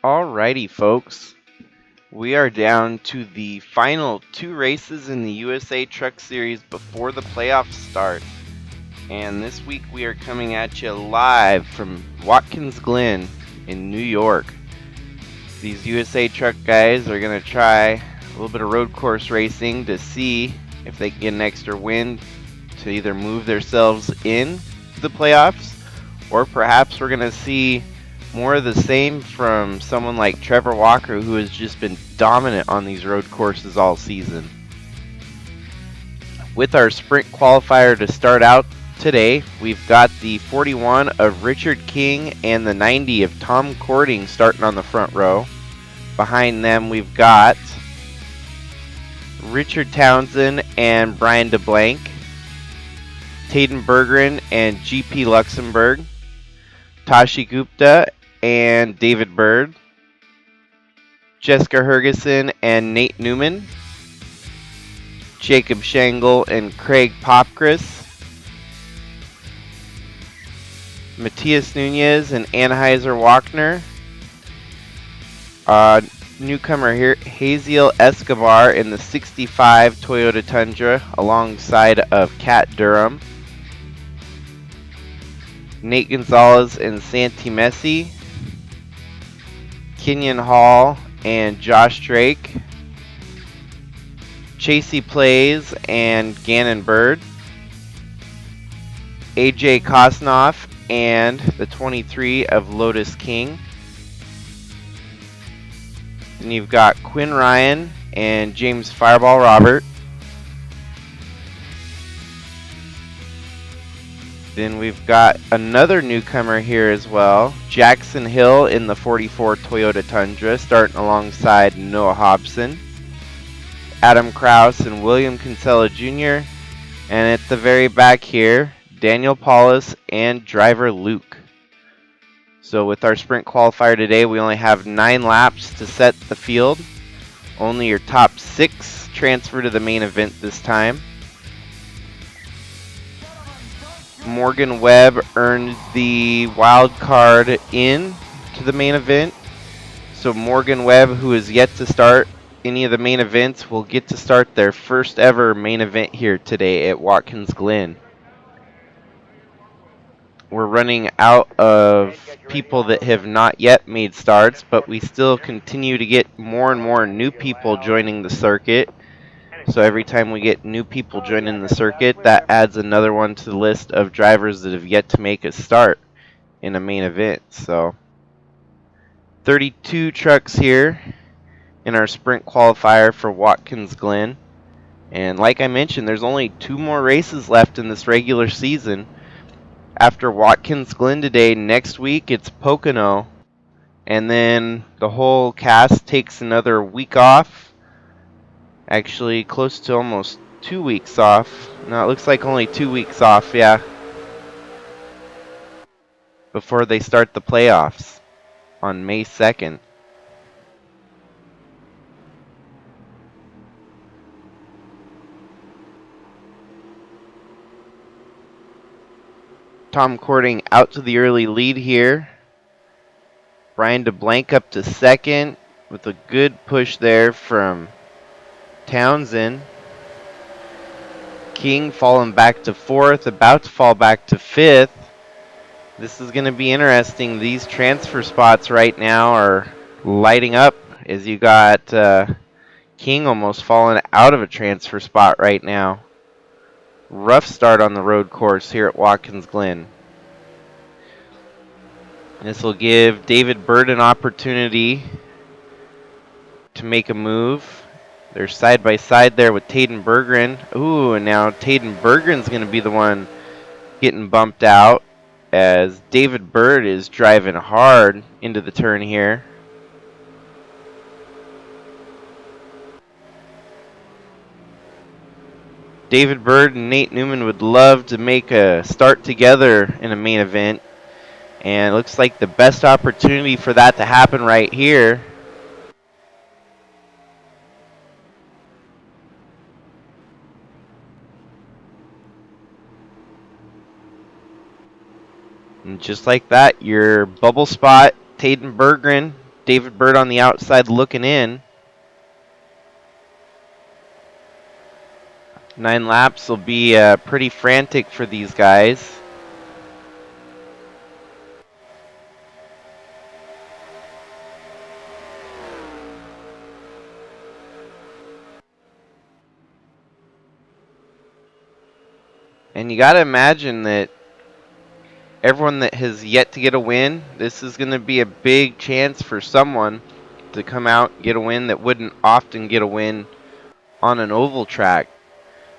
Alrighty, folks. We are down to the final two races in the USA Truck Series before the playoffs start. And this week we are coming at you live from Watkins Glen in New York. These USA Truck guys are going to try a little bit of road course racing to see if they can get an extra win to either move themselves in to the playoffs, or perhaps we're going to see more of the same from someone like Trevor Walker, who has just been dominant on these road courses all season. With our sprint qualifier to start out today, we've got the 41 of Richard King and the 90 of Tom Cording starting on the front row. Behind them, we've got Richard Townsend and Brian DeBlanc, Taden Berggren and GP Luxembourg, Tashi Gupta and David Bird, Jessica Hergeson and Nate Newman, Jacob Schengle and Craig Popkris, Matias Nunez and Anheuser Wagner, newcomer here, Haziel Escobar in the 65 Toyota Tundra alongside of Kat Durham, Nate Gonzalez and Santi Messi, Kenyon Hall and Josh Drake, Chasey Plays and Gannon Bird, AJ Kosnoff and the 23 of Lotus King. Then you've got Quinn Ryan and James Fireball Robert. Then we've got another newcomer here as well, Jackson Hill in the 44 Toyota Tundra, starting alongside Noah Hobson, Adam Kraus and William Kinsella Jr., and at the very back here, Daniel Paulus and driver Luke. So with our sprint qualifier today, we only have 9 laps to set the field. Only your top 6 transfer to the main event this time. Morgan Webb earned the wild card in to the main event. So Morgan Webb, who is yet to start any of the main events, will get to start their first ever main event here today at Watkins Glen. We're running out of people that have not yet made starts, but we still continue to get more and more new people joining the circuit. So every time we get new people joining the circuit, that adds another one to the list of drivers that have yet to make a start in a main event. So 32 trucks here in our sprint qualifier for Watkins Glen. And like I mentioned, there's only 2 more races left in this regular season. After Watkins Glen today, next week it's Pocono, and then the whole cast takes another week off. Actually, close to almost 2 weeks off. No, it looks like only 2 weeks off, yeah, before they start the playoffs on May 2nd. Tom Cording out to the early lead here. Brian DeBlanc up to second with a good push there from Townsend. King falling back to 4th, about to fall back to 5th. This is going to be interesting. These transfer spots right now are lighting up as you got King almost falling out of a transfer spot right now. Rough start on the road course here at Watkins Glen. This will give David Bird an opportunity to make a move. They're side by side there with Taden Berggren. Ooh, and now Taden Berggren's going to be the one getting bumped out as David Bird is driving hard into the turn here. David Bird and Nate Newman would love to make a start together in a main event, and it looks like the best opportunity for that to happen right here. And just like that, your bubble spot, Taden Berggren, David Bird on the outside looking in. 9 laps will be pretty frantic for these guys. And you got to imagine that everyone that has yet to get a win, this is going to be a big chance for someone to come out and get a win that wouldn't often get a win on an oval track.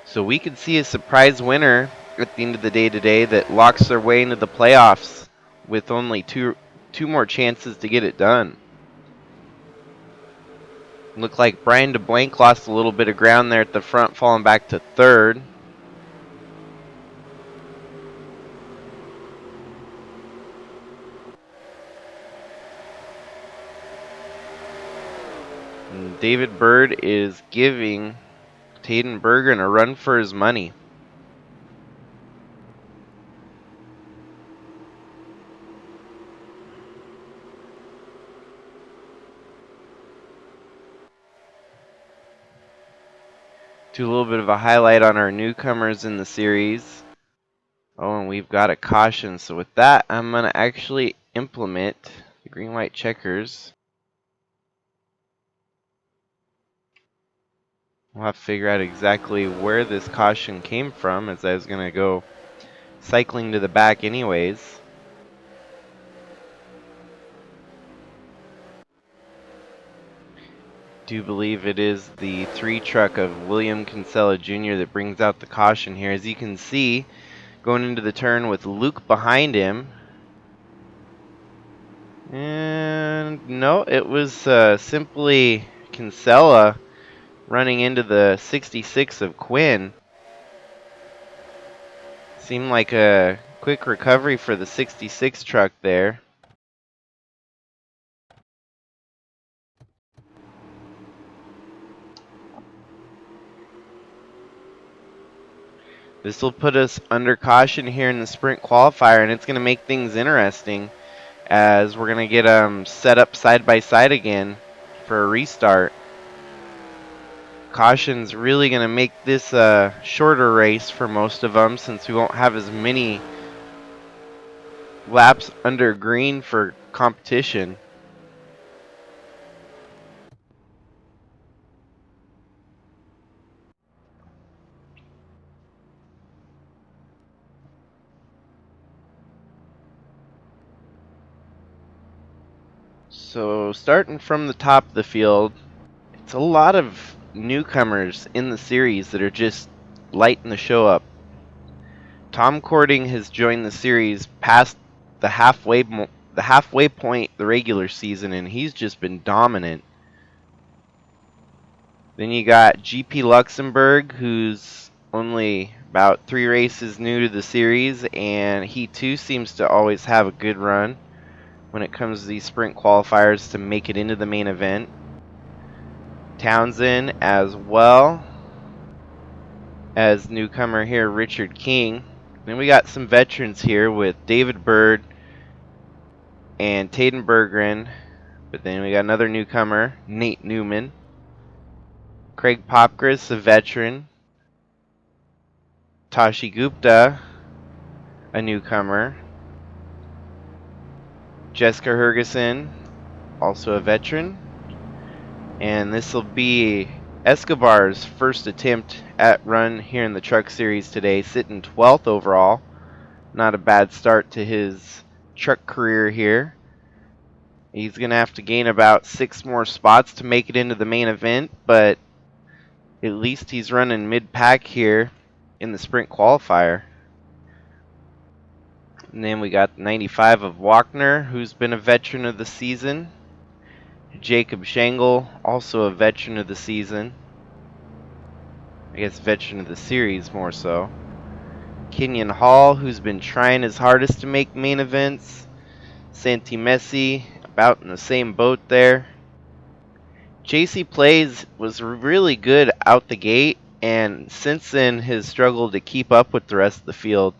So we could see a surprise winner at the end of the day today that locks their way into the playoffs with only two more chances to get it done. Looked like Brian DeBlanc lost a little bit of ground there at the front, falling back to third. And David Bird is giving Taden Bergen a run for his money. Do a little bit of a highlight on our newcomers in the series. Oh, and we've got a caution. So with that, I'm going to actually implement the green-white checkers. We'll have to figure out exactly where this caution came from, as I was going to go cycling to the back anyways. Do believe it is the 3 truck of William Kinsella Jr. that brings out the caution here. As you can see, going into the turn with Luke behind him. And no, it was simply Kinsella running into the 66 of Quinn. Seemed like a quick recovery for the 66 truck there. This will put us under caution here in the sprint qualifier, and it's going to make things interesting as we're going to get set up side by side again for a restart. Caution's really going to make this a shorter race for most of them, since we won't have as many laps under green for competition. So starting from the top of the field, it's a lot of newcomers in the series that are just lighting the show up. Tom Cording has joined the series past the halfway point the regular season, and he's just been dominant. Then you got GP Luxembourg, who's only about 3 races new to the series, and he too seems to always have a good run when it comes to these sprint qualifiers to make it into the main event. Townsend, as well as newcomer here, Richard King. Then we got some veterans here with David Bird and Taden Berggren. But then we got another newcomer, Nate Newman. Craig Popgris, a veteran. Tashi Gupta, a newcomer. Jessica Hergeson, also a veteran. And this will be Escobar's first attempt at run here in the Truck Series today, sitting 12th overall. Not a bad start to his truck career here. He's going to have to gain about 6 more spots to make it into the main event, but at least he's running mid-pack here in the sprint qualifier. And then we got 95 of Wagner, who's been a veteran of the season. Jacob Schengle, also a veteran of the season. I guess veteran of the series more so. Kenyon Hall, who's been trying his hardest to make main events. Santi Messi, about in the same boat there. JC Plays was really good out the gate, and since then has struggled to keep up with the rest of the field.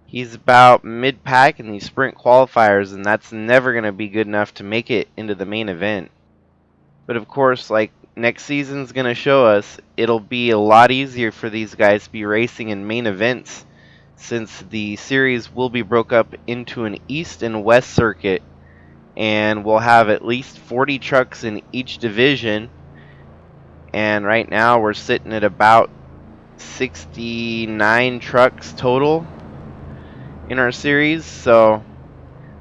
He's about mid-pack in these sprint qualifiers, and that's never going to be good enough to make it into the main event. But of course, like next season's going to show us, it'll be a lot easier for these guys to be racing in main events, since the series will be broke up into an east and west circuit, and we'll have at least 40 trucks in each division. And right now we're sitting at about 69 trucks total in our series. So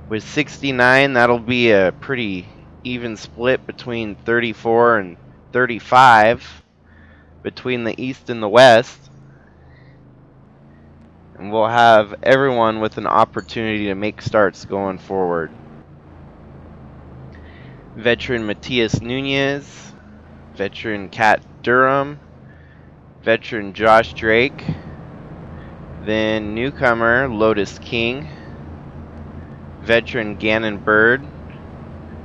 with 69, that'll be a pretty even split between 34 and 35 between the east and the west. And we'll have everyone with an opportunity to make starts going forward. Veteran Matias Nunez, veteran Kat Durham, veteran Josh Drake, then newcomer Lotus King, veteran Gannon Bird,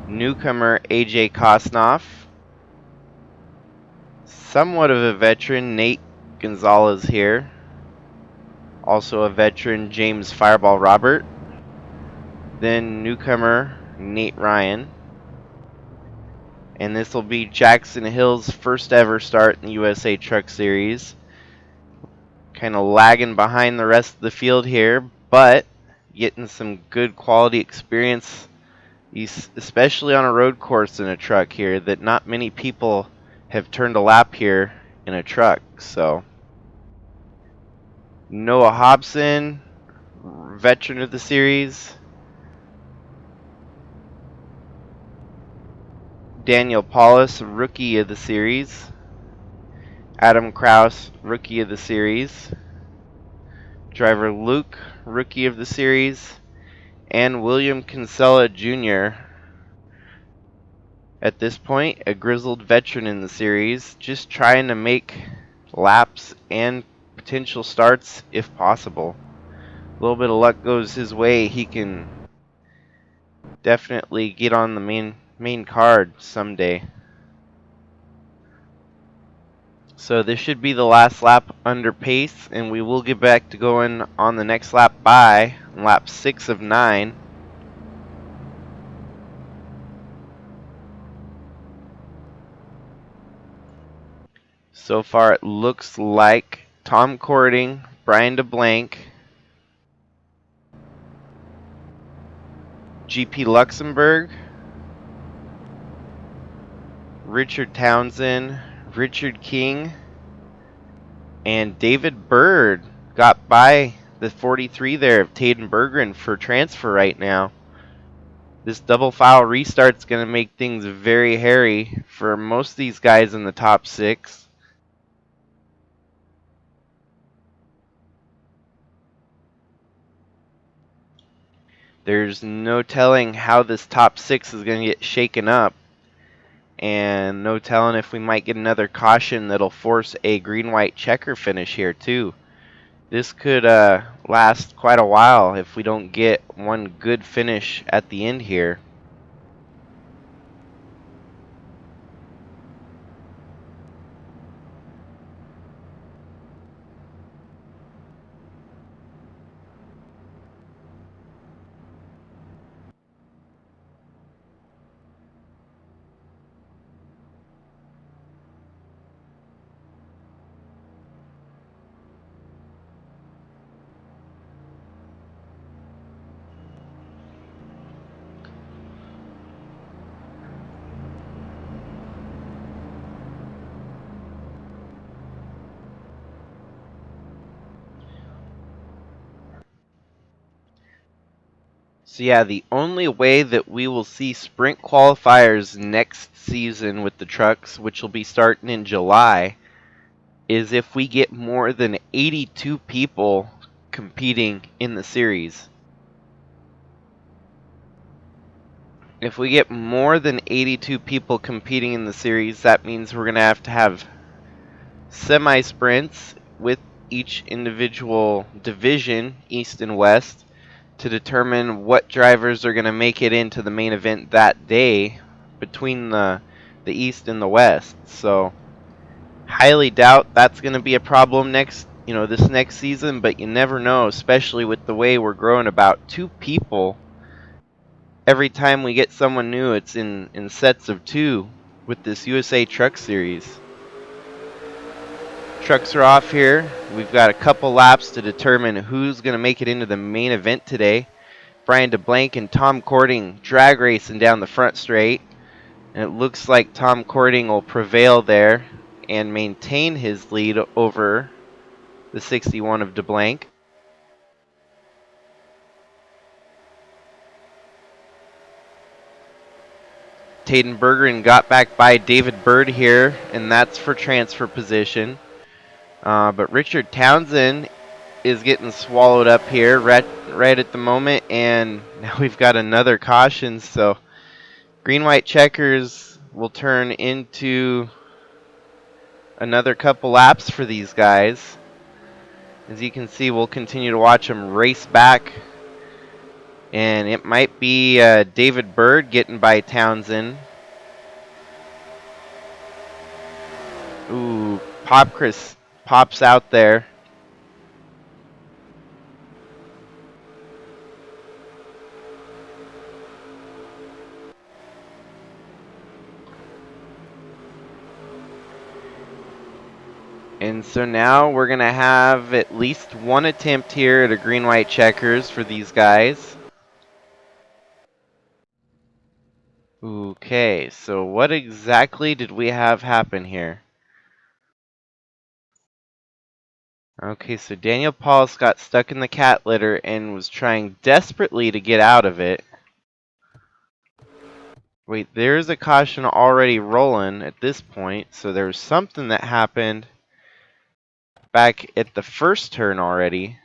newcomer AJ Kosnoff, somewhat of a veteran Nate Gonzalez here, also a veteran James Fireball Robert, then newcomer Nate Ryan, and this will be Jackson Hill's first ever start in the USA Truck Series. Kind of lagging behind the rest of the field here, but getting some good quality experience, especially on a road course in a truck here that not many people have turned a lap here in a truck. So Noah Hobson, veteran of the series, Daniel Paulus, rookie of the series, Adam Kraus, rookie of the series, driver Luke, rookie of the series, and William Kinsella Jr., at this point a grizzled veteran in the series, just trying to make laps and potential starts if possible. A little bit of luck goes his way, he can definitely get on the main card someday. So this should be the last lap under pace, and we will get back to going on the next lap by lap 6 of 9. So far it looks like Tom Cording, Brian DeBlanc, GP Luxembourg, Richard Townsend, Richard King, and David Bird got by the 43 there of Taden Berggren for transfer right now. This double file restart's going to make things very hairy for most of these guys in the top 6. There's no telling how this top 6 is going to get shaken up, and no telling if we might get another caution that'll force a green-white checker finish here too. This could last quite a while if we don't get one good finish at the end here. So yeah, the only way that we will see sprint qualifiers next season with the trucks, which will be starting in July, is if we get more than 82 people competing in the series. If we get more than 82 people competing in the series, that means we're going to have semi-sprints with each individual division, East and West, to determine what drivers are going to make it into the main event that day between the East and the West. So highly doubt that's going to be a problem next this next season, but you never know, especially with the way we're growing about 2 people. Every time we get someone new, it's in sets of 2 with this USA Truck Series. Trucks are off here. We've got a couple laps to determine who's going to make it into the main event today. Brian DeBlanc and Tom Cording drag racing down the front straight. And it looks like Tom Cording will prevail there and maintain his lead over the 61 of DeBlanc. Taden Bergeron got back by David Bird here, and that's for transfer position. But Richard Townsend is getting swallowed up here right at the moment, and now we've got another caution. So green-white checkers will turn into another couple laps for these guys. As you can see, we'll continue to watch them race back. And it might be David Bird getting by Townsend. Ooh, Chris pops out there. And so now we're going to have at least one attempt here at a green-white checkers for these guys. Okay, so what exactly did we have happen here? Okay, so Daniel Paulus got stuck in the cat litter and was trying desperately to get out of it. Wait, there's a caution already rolling at this point, so there was something that happened back at the first turn already.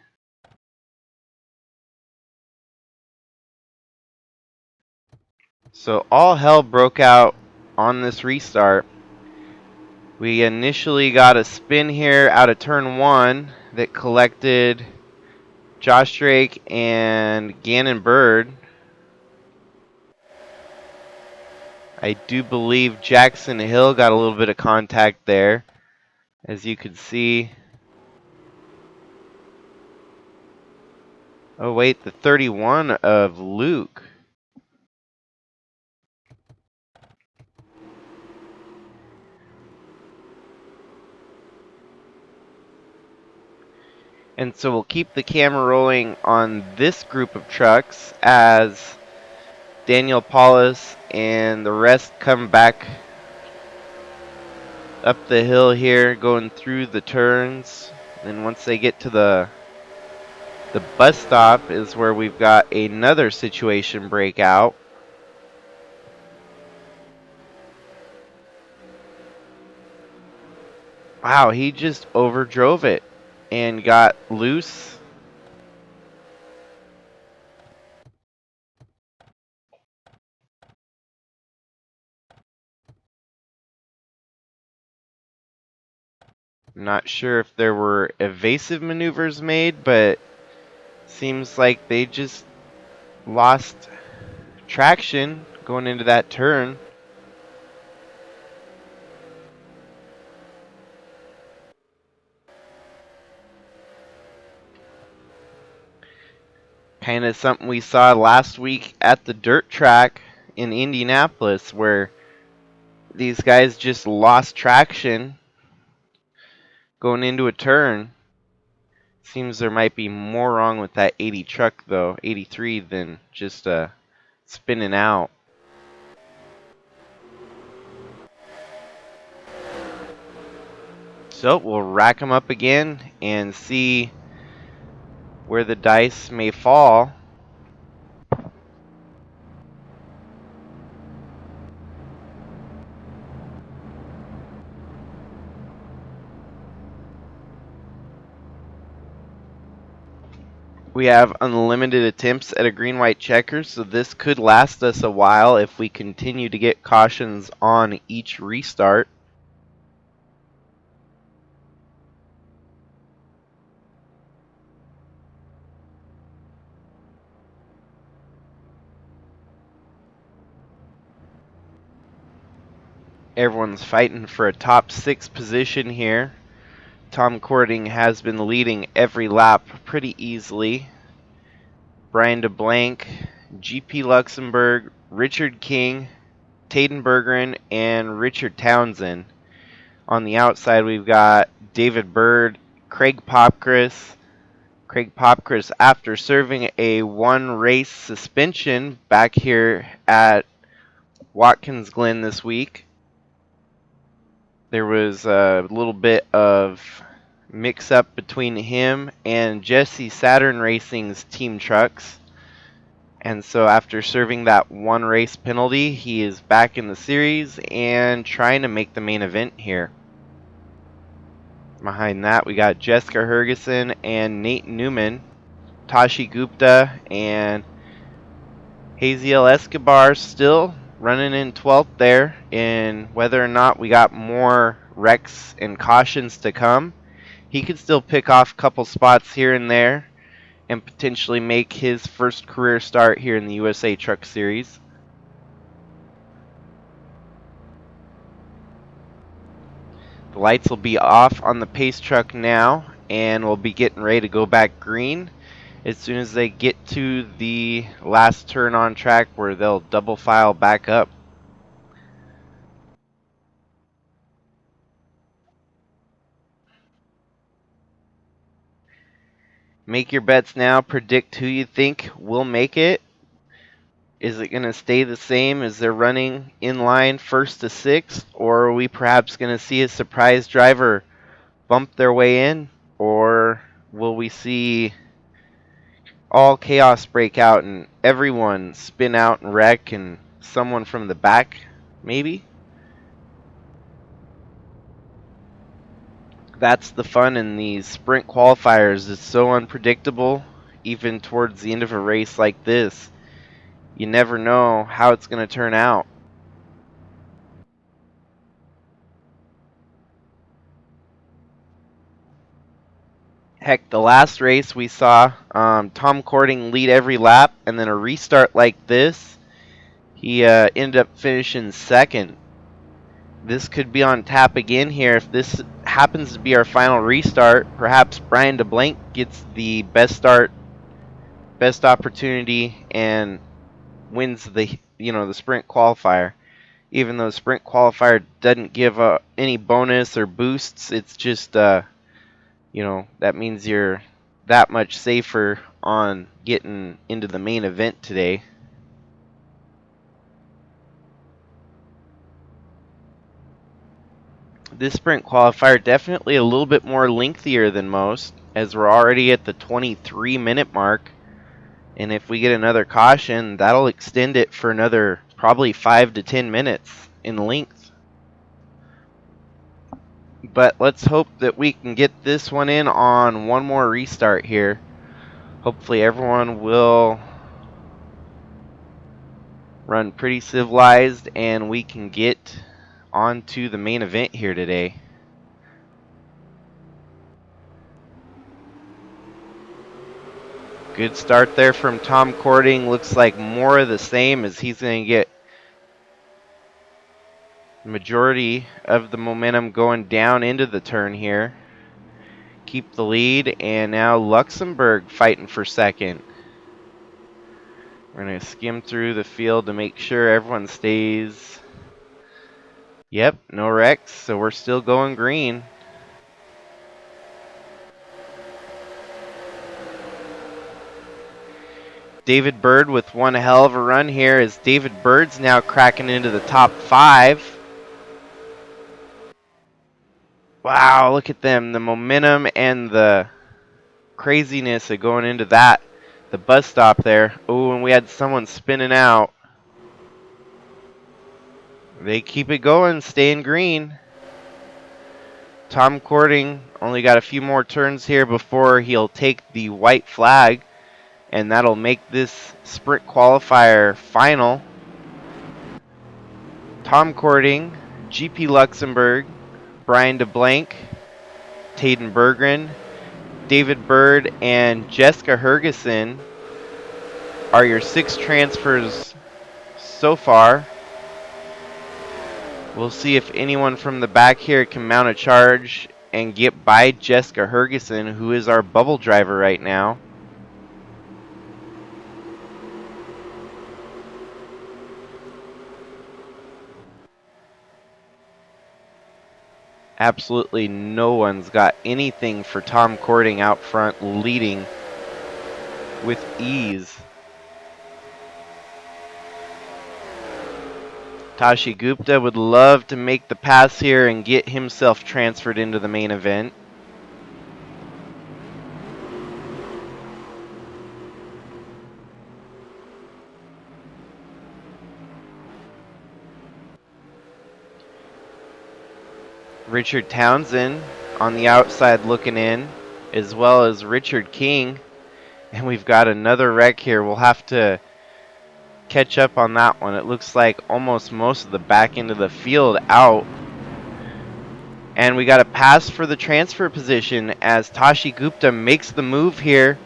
So all hell broke out on this restart. We initially got a spin here out of turn 1 that collected Josh Drake and Gannon Bird. I do believe Jackson Hill got a little bit of contact there, as you could see. Oh wait, the 31 of Luke. And so we'll keep the camera rolling on this group of trucks as Daniel Paulus and the rest come back up the hill here, going through the turns. And once they get to the bus stop is where we've got another situation break out. Wow, he just overdrove it and got loose. I'm not sure if there were evasive maneuvers made, but seems like they just lost traction going into that turn. Kind of something we saw last week at the dirt track in Indianapolis, where these guys just lost traction going into a turn. Seems there might be more wrong with that 80 truck, though, 83, than just spinning out. So we'll rack them up again and see where the dice may fall. We have unlimited attempts at a green-white checker, so this could last us a while if we continue to get cautions on each restart. Everyone's fighting for a top 6 position here. Tom Cording has been leading every lap pretty easily. Brian DeBlanc, GP Luxembourg, Richard King, Taden Bergeron, and Richard Townsend. On the outside, we've got David Bird, Craig Popkris. Craig Popkris, after serving a one-race suspension back here at Watkins Glen this week, there was a little bit of mix-up between him and Jesse Saturn Racing's team trucks. And so after serving that one race penalty, he is back in the series and trying to make the main event here. Behind that, we got Jessica Hergeson and Nate Newman, Tashi Gupta and Haziel Escobar still running in 12th there. And whether or not we got more wrecks and cautions to come, he could still pick off a couple spots here and there and potentially make his first career start here in the USA Truck Series. The lights will be off on the pace truck now, and we'll be getting ready to go back green as soon as they get to the last turn on track where they'll double file back up. Make your bets now. Predict who you think will make it. Is it going to stay the same as they're running in line first to sixth, or are we perhaps going to see a surprise driver bump their way in, or will we see all chaos break out and everyone spin out and wreck and someone from the back maybe? That's the fun in these sprint qualifiers. It's so unpredictable, even towards the end of a race like this. You never know how it's going to turn out. Heck, the last race we saw Tom Cording lead every lap, and then a restart like this, he ended up finishing second. This could be on tap again here. If this happens to be our final restart, perhaps Brian DeBlanc gets the best start, best opportunity, and wins the sprint qualifier. Even though the sprint qualifier doesn't give any bonus or boosts, it's just that means you're that much safer on getting into the main event today. This sprint qualifier definitely a little bit more lengthier than most, as we're already at the 23-minute mark. And if we get another caution, that'll extend it for another probably 5 to 10 minutes in length. But let's hope that we can get this one in on one more restart here. Hopefully everyone will run pretty civilized and we can get on to the main event here today. Good start there from Tom Cording. Looks like more of the same, as he's going to get the majority of the momentum going down into the turn here. Keep the lead, and now Luxembourg fighting for second. We're going to skim through the field to make sure everyone stays. Yep, no wrecks, so we're still going green. David Bird with one hell of a run here, as David Bird's now cracking into the top 5. Wow, look at them. The momentum and the craziness of going into that. The bus stop there. Oh, and we had someone spinning out. They keep it going, staying green. Tom Cording only got a few more turns here before he'll take the white flag, and that'll make this sprint qualifier final. Tom Cording, GP Luxembourg, Brian DeBlanc, Taden Bergeron, David Bird, and Jessica Hergeson are your 6 transfers so far. We'll see if anyone from the back here can mount a charge and get by Jessica Hergeson, who is our bubble driver right now. Absolutely no one's got anything for Tom Cording out front, leading with ease. Tashi Gupta would love to make the pass here and get himself transferred into the main event. Richard Townsend on the outside looking in, as well as Richard King. And we've got another wreck here. We'll have to catch up on that one. It looks like almost most of the back end of the field out. And we got a pass for the transfer position as Tashi Gupta makes the move here.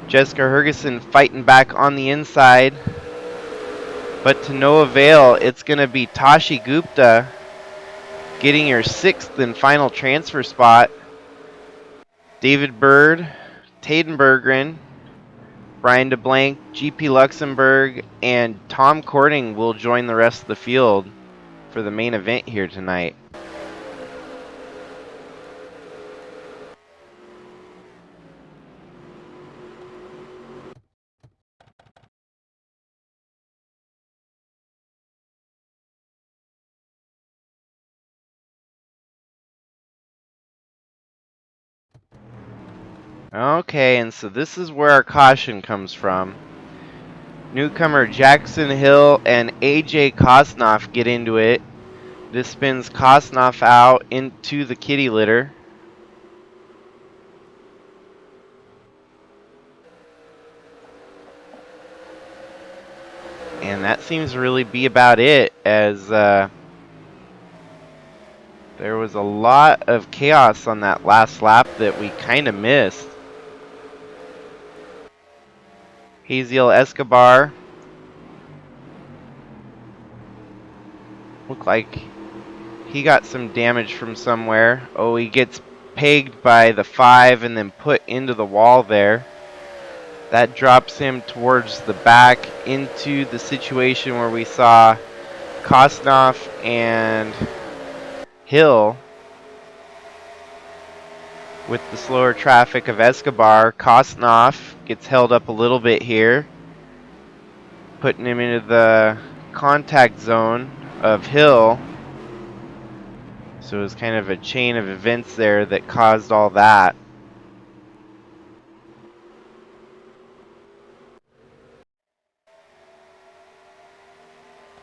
Jessica Hergeson fighting back on the inside. But to no avail, it's going to be Tashi Gupta getting her 6th and final transfer spot. David Bird, Taden Berggren, Brian DeBlanc, GP Luxembourg, and Tom Cording will join the rest of the field for the main event here tonight. Okay, and so this is where our caution comes from. Newcomer Jackson Hill and AJ Kosnoff get into it. This spins Kosnoff out into the kitty litter. And that seems to really be about it, as there was a lot of chaos on that last lap that we kind of missed. Haziel Escobar looked like he got some damage from somewhere. Oh, he gets pegged by the 5 and then put into the wall there. That drops him towards the back into the situation where we saw Kosnoff and Hill with the slower traffic of Escobar. Kosnoff gets held up a little bit here, putting him into the contact zone of Hill. So it was kind of a chain of events there that caused all that.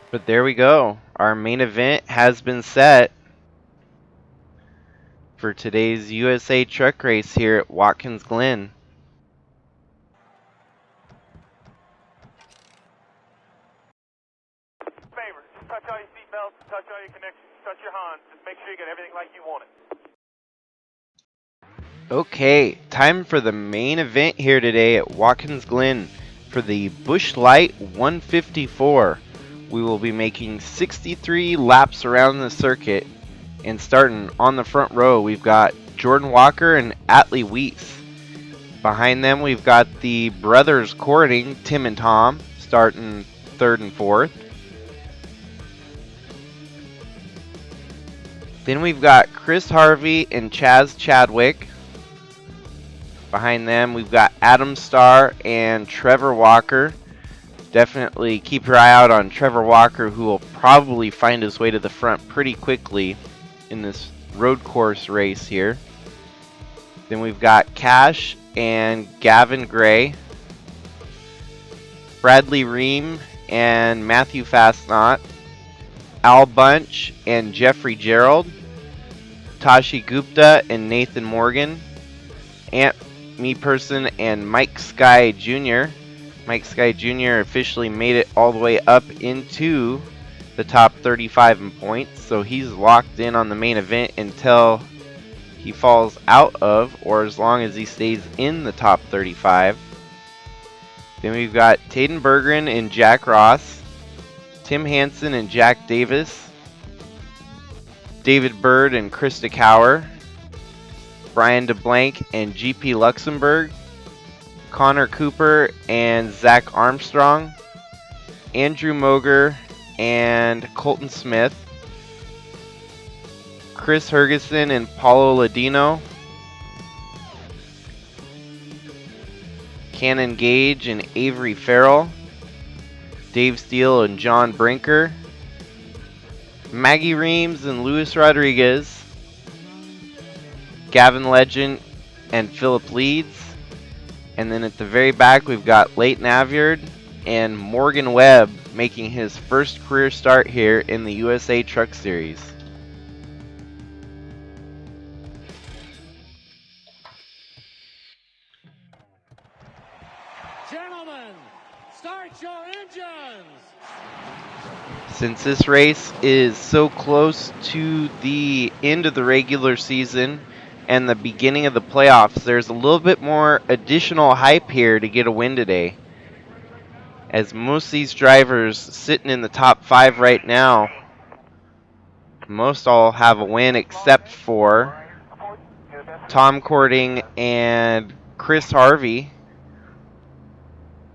But there we go. Our main event has been set for today's USA Truck Race here at Watkins Glen. Favor, just touch all your seatbelts, touch all your connections, touch your Hans. Just make sure you get everything like you want it. Okay, time for the main event here today at Watkins Glen for the Busch Light 154. We will be making 63 laps around the circuit, and starting on the front row, we've got Jordan Walker and Atlee Weiss. Behind them, we've got the brothers Cording, Tim and Tom, starting 3rd and 4th. Then we've got Chris Harvey and Chaz Chadwick. Behind them, we've got Adam Starr and Trevor Walker. Definitely keep your eye out on Trevor Walker, who will probably find his way to the front pretty quickly in this road course race here. Then we've got Cash and Gavin Gray, Bradley Ream and Matthew Fastnot, Al Bunch and Jeffrey Gerald, Tashi Gupta and Nathan Morgan, Ant Me-Person and Mike Sky Jr. Mike Sky Jr. officially made it all the way up into the top 35 in points, so he's locked in on the main event until he falls out of, or as long as he stays in the top 35. Then we've got Taden Berggren and Jack Ross, Tim Hansen and Jack Davis, David Bird and Krista Cower, Brian DeBlank and GP Luxembourg, Connor Cooper and Zach Armstrong, Andrew Moger and Colton Smith, Chris Hergeson and Paulo Ladino, Cannon Gage and Avery Farrell, Dave Steele and John Brinker, Maggie Reams and Luis Rodriguez, Gavin Legend and Philip Leeds, and then at the very back we've got Leighton Avyard and Morgan Webb making his first career start here in the USA Truck Series. Gentlemen, start your engines! Since this race is so close to the end of the regular season and the beginning of the playoffs, there's a little bit more additional hype here to get a win today. As most of these drivers sitting in the top 5 right now, most all have a win except for Tom Cording and Chris Harvey.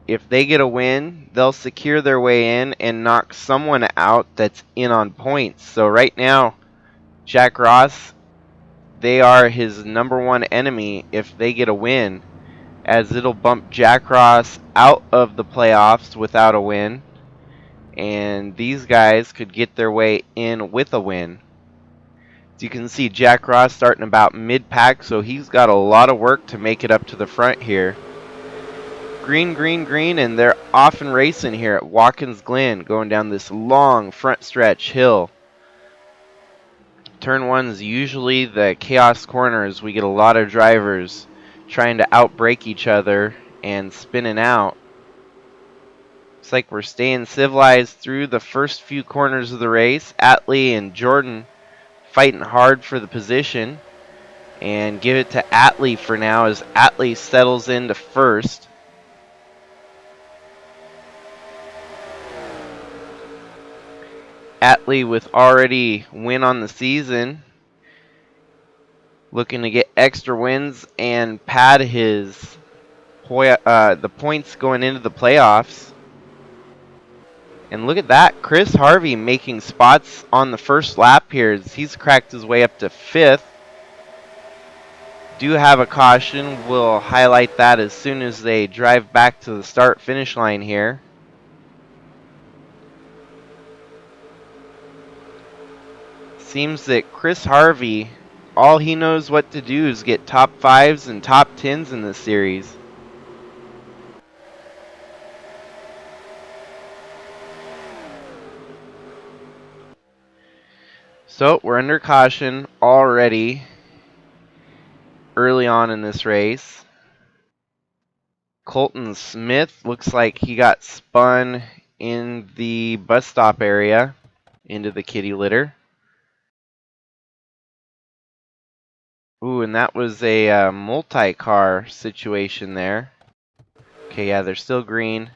If they get a win, they'll secure their way in and knock someone out that's in on points. So right now, Jack Ross, they are his #1 enemy if they get a win, as it'll bump Jack Ross out of the playoffs without a win, and these guys could get their way in with a win. As you can see, Jack Ross starting about mid-pack, so he's got a lot of work to make it up to the front here. Green, green, green, and they're off and racing here at Watkins Glen, going down this long front stretch hill. Turn 1 is usually the chaos corner, as we get a lot of drivers trying to outbrake each other and spinning out. Looks like we're staying civilized through the first few corners of the race. Atlee and Jordan fighting hard for the position, and give it to Atlee for now as Atlee settles into first. Atlee with already win on the season, looking to get extra wins and pad his the points going into the playoffs. And look at that, Chris Harvey making spots on the first lap here as he's cracked his way up to 5th. Do have a caution, we'll highlight that as soon as they drive back to the start finish line here. Seems that Chris Harvey, all he knows what to do is get top 5s and top 10s in this series. So we're under caution already early on in this race. Colton Smith looks like he got spun in the bus stop area into the kitty litter. Ooh, and that was a multi-car situation there. Okay, yeah, they're still green.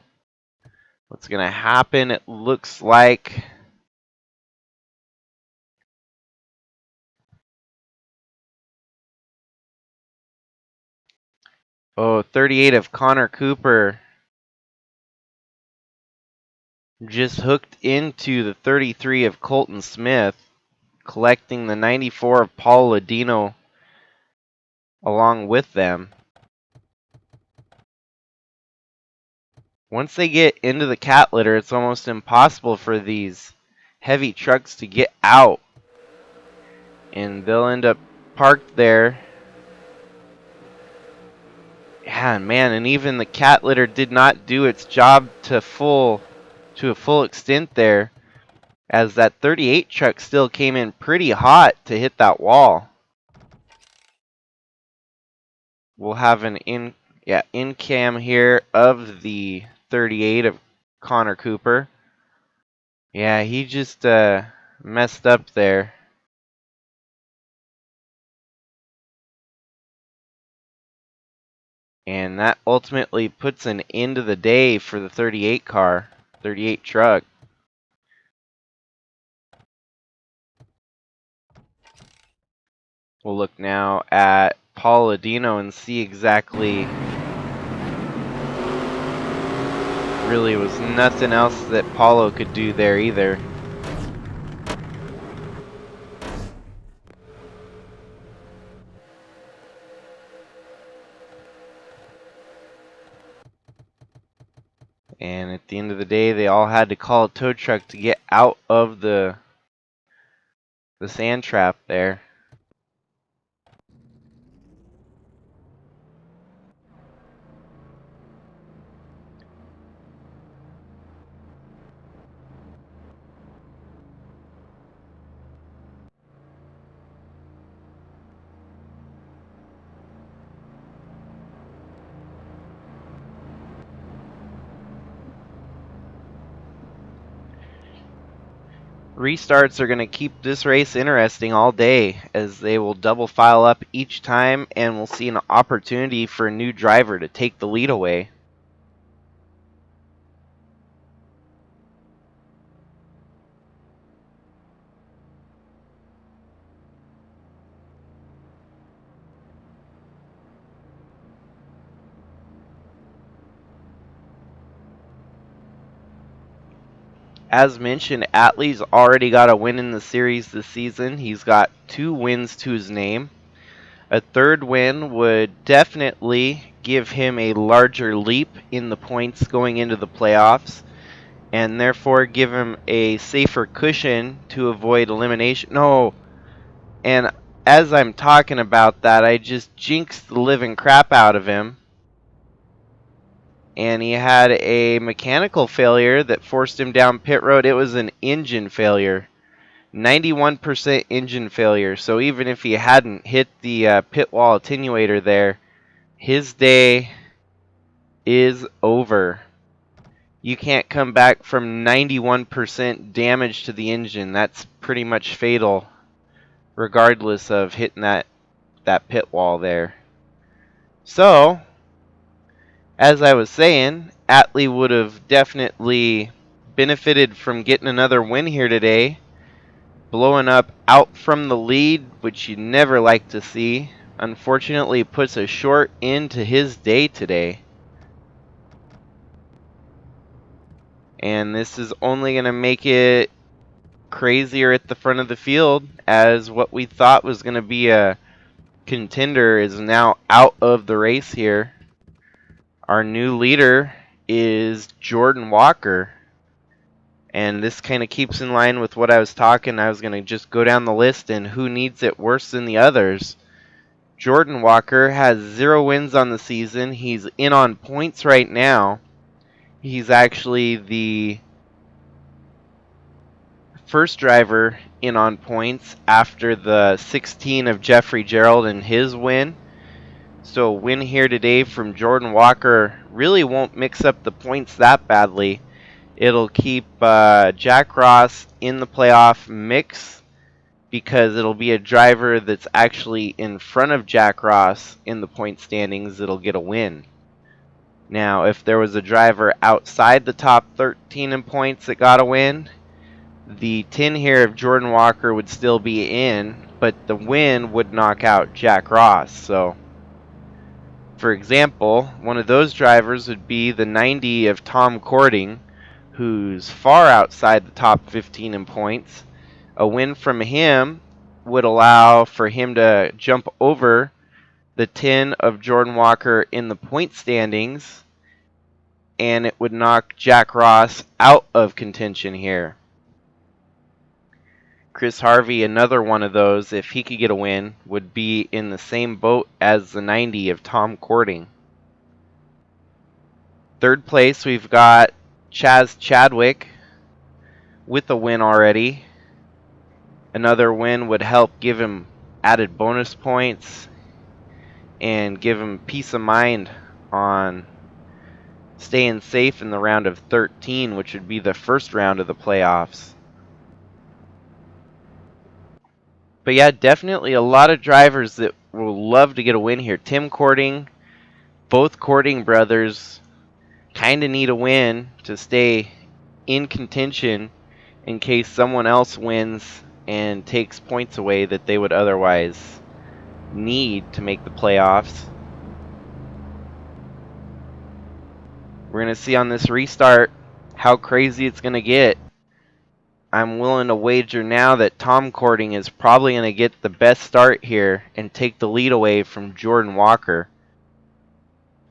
What's going to happen? It looks like... Oh, 38 of Connor Cooper just hooked into the 33 of Colton Smith, collecting the 94 of Paul Ladino along with them. Once they get into the cat litter, it's almost impossible for these heavy trucks to get out, and they'll end up parked there. Yeah, man, and even the cat litter did not do its job to a full extent there, as that 38 truck still came in pretty hot to hit that wall. We'll have an in cam here of the 38 of Connor Cooper. Yeah, he just messed up there. And that ultimately puts an end to the day for the 38 car, 38 truck. We'll look now at Paul Ladino and see exactly. Really was nothing else that Paulo could do there either. And at the end of the day, they all had to call a tow truck to get out of the sand trap there. Restarts are going to keep this race interesting all day, as they will double file up each time, and we'll see an opportunity for a new driver to take the lead away. As mentioned, Atlee's already got a win in the series this season. He's got 2 wins to his name. A third win would definitely give him a larger leap in the points going into the playoffs, and therefore give him a safer cushion to avoid elimination. No, and as I'm talking about that, I just jinxed the living crap out of him. And he had a mechanical failure that forced him down pit road. It was an engine failure. 91% engine failure. So even if he hadn't hit the pit wall attenuator there, his day is over. You can't come back from 91% damage to the engine. That's pretty much fatal, regardless of hitting that pit wall there. So, as I was saying, Atlee would have definitely benefited from getting another win here today. Blowing up out from the lead, which you never like to see. Unfortunately, puts a short end to his day today. And this is only going to make it crazier at the front of the field, as what we thought was going to be a contender is now out of the race here. Our new leader is Jordan Walker. And this kind of keeps in line with what I was talking. I was going to just go down the list and who needs it worse than the others. Jordan Walker has 0 wins on the season. He's in on points right now. He's actually the first driver in on points after the 16 of Jeffrey Gerald and his win. So a win here today from Jordan Walker really won't mix up the points that badly. It'll keep Jack Ross in the playoff mix because it'll be a driver that's actually in front of Jack Ross in the point standings that'll get a win. Now, if there was a driver outside the top 13 in points that got a win, the 10 here of Jordan Walker would still be in, but the win would knock out Jack Ross. So, for example, one of those drivers would be the 90 of Tom Cording, who's far outside the top 15 in points. A win from him would allow for him to jump over the 10 of Jordan Walker in the point standings, and it would knock Jack Ross out of contention here. Chris Harvey, another one of those, if he could get a win, would be in the same boat as the 90 of Tom Cording. Third place, we've got Chaz Chadwick with a win already. Another win would help give him added bonus points and give him peace of mind on staying safe in the round of 13, which would be the first round of the playoffs. But yeah, definitely a lot of drivers that will love to get a win here. Tim Cording, both Cording brothers kind of need a win to stay in contention in case someone else wins and takes points away that they would otherwise need to make the playoffs. We're going to see on this restart how crazy it's going to get. I'm willing to wager now that Tom Cording is probably going to get the best start here and take the lead away from Jordan Walker.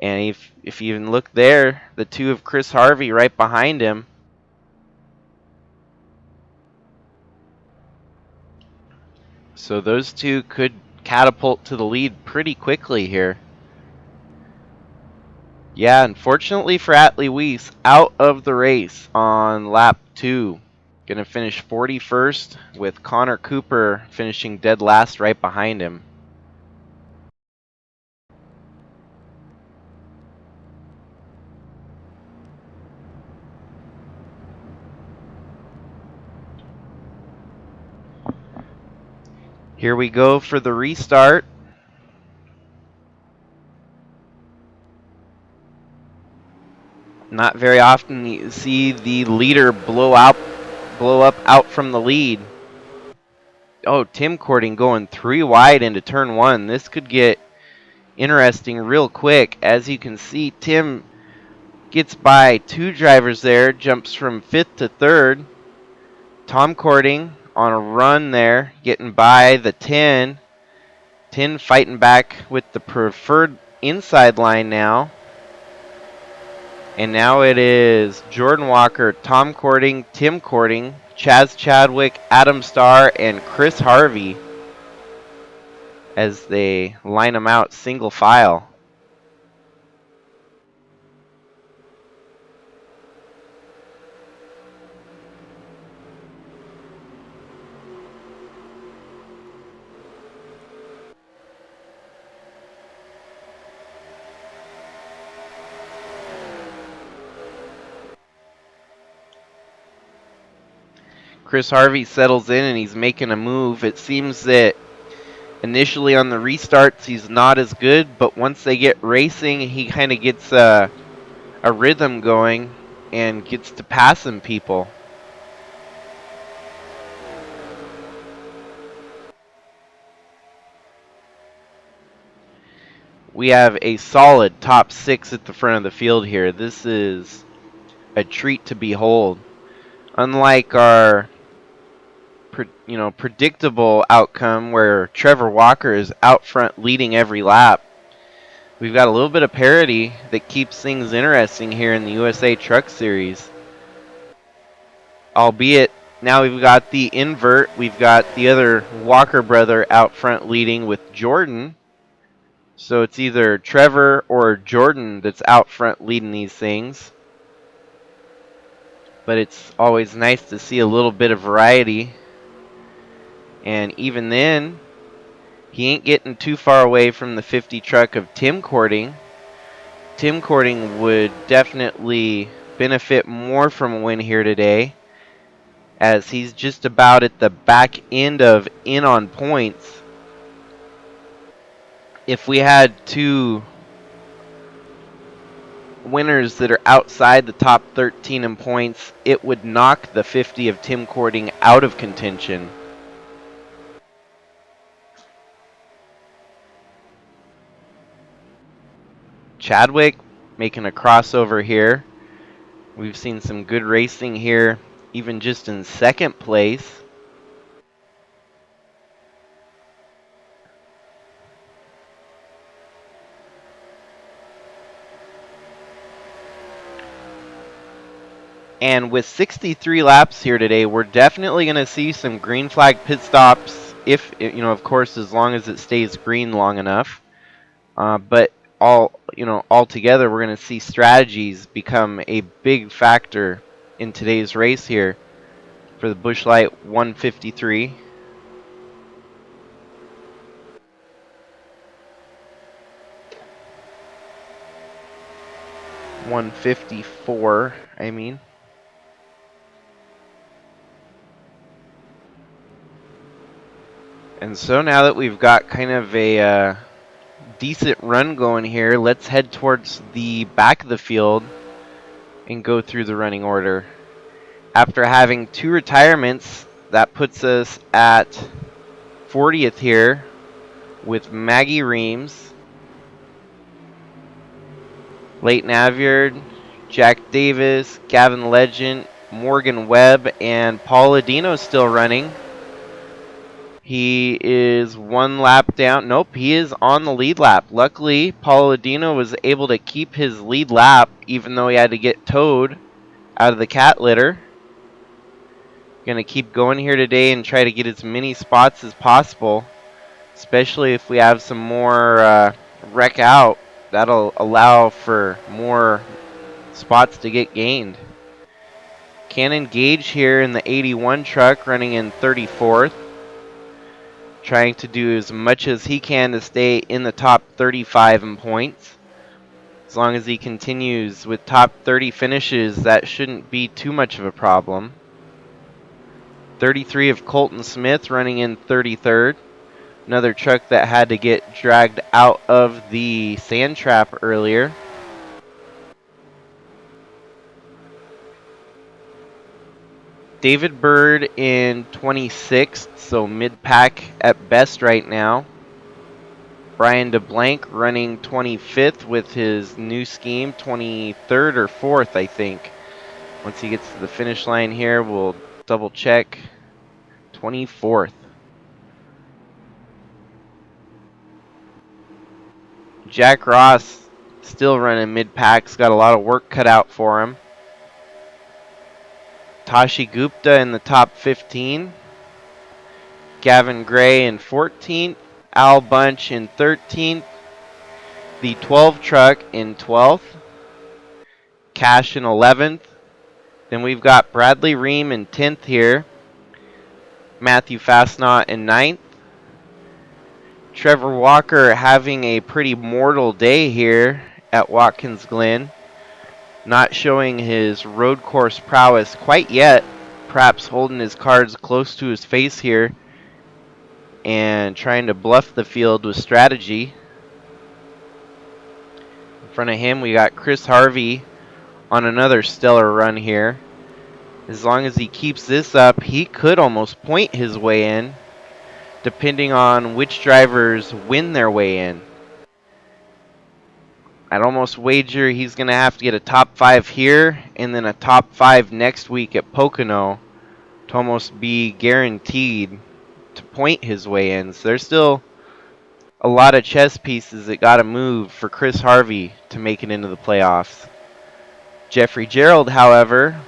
And if you even look there, the two of Chris Harvey right behind him. So those two could catapult to the lead pretty quickly here. Yeah, unfortunately for Atlee Weiss, out of the race on lap 2. Going to finish 41st with Connor Cooper finishing dead last right behind him. Here we go for the restart. Not very often you see the leader blow up out from the lead. Oh, Tim Cording going 3 wide into turn 1. This could get interesting real quick. As you can see, Tim gets by 2 drivers there, jumps from 5th to 3rd. Tom Cording on a run there, getting by the 10. 10 fighting back with the preferred inside line now. And now it is Jordan Walker, Tom Cording, Tim Cording, Chaz Chadwick, Adam Starr, and Chris Harvey as they line them out single file. Chris Harvey settles in and he's making a move. It seems that initially on the restarts he's not as good, but once they get racing, he kind of gets a rhythm going and gets to passing people. We have a solid top 6 at the front of the field here. This is a treat to behold. Unlike our predictable outcome where Trevor Walker is out front leading every lap, we've got a little bit of parity that keeps things interesting here in the USA Truck Series. Albeit now we've got the invert, we've got the other Walker brother out front leading with Jordan. So it's either Trevor or Jordan that's out front leading these things. But it's always nice to see a little bit of variety. And even then, he ain't getting too far away from the 50 truck of Tim Cording. Tim Cording would definitely benefit more from a win here today, as he's just about at the back end of in on points. If we had two winners that are outside the top 13 in points, it would knock the 50 of Tim Cording out of contention. Chadwick making a crossover here. We've seen some good racing here, even just in second place. And with 63 laps here today, we're definitely going to see some green flag pit stops, if, of course, as long as it stays green long enough. But altogether, we're going to see strategies become a big factor in today's race here for the Busch Light 153. $154, I mean. And so now that we've got kind of a decent run going here, let's head towards the back of the field and go through the running order. After having 2 retirements, that puts us at 40th here with Maggie Reams, Leighton Avyard, Jack Davis, Gavin Legend, Morgan Webb, and Paul Adino still running. He is 1 lap down. Nope, he is on the lead lap. Luckily, Paul Adino was able to keep his lead lap, even though he had to get towed out of the cat litter. Gonna keep going here today and try to get as many spots as possible, especially if we have some more wreck out. That'll allow for more spots to get gained. Cannon Gage here in the 81 truck running in 34th. Trying to do as much as he can to stay in the top 35 in points. As long as he continues with top 30 finishes, that shouldn't be too much of a problem. 33 of Colton Smith running in 33rd. Another truck that had to get dragged out of the sand trap earlier. David Bird in 26th, so mid-pack at best right now. Brian DeBlanc running 25th with his new scheme, 23rd or 4th, I think. Once he gets to the finish line here, we'll double check. 24th. Jack Ross still running mid-packs, got a lot of work cut out for him. Tashi Gupta in the top 15. Gavin Gray in 14th. Al Bunch in 13th. The 12 truck in 12th. Cash in 11th. Then we've got Bradley Ream in 10th here. Matthew Fastnot in 9th. Trevor Walker having a pretty mortal day here at Watkins Glen. Not showing his road course prowess quite yet. Perhaps holding his cards close to his face here and trying to bluff the field with strategy. In front of him we got Chris Harvey on another stellar run here. As long as he keeps this up, he could almost point his way in, depending on which drivers win their way in. I'd almost wager he's going to have to get a top 5 here and then a top 5 next week at Pocono to almost be guaranteed to point his way in. So there's still a lot of chess pieces that got to move for Chris Harvey to make it into the playoffs. Jeffrey Gerald, however,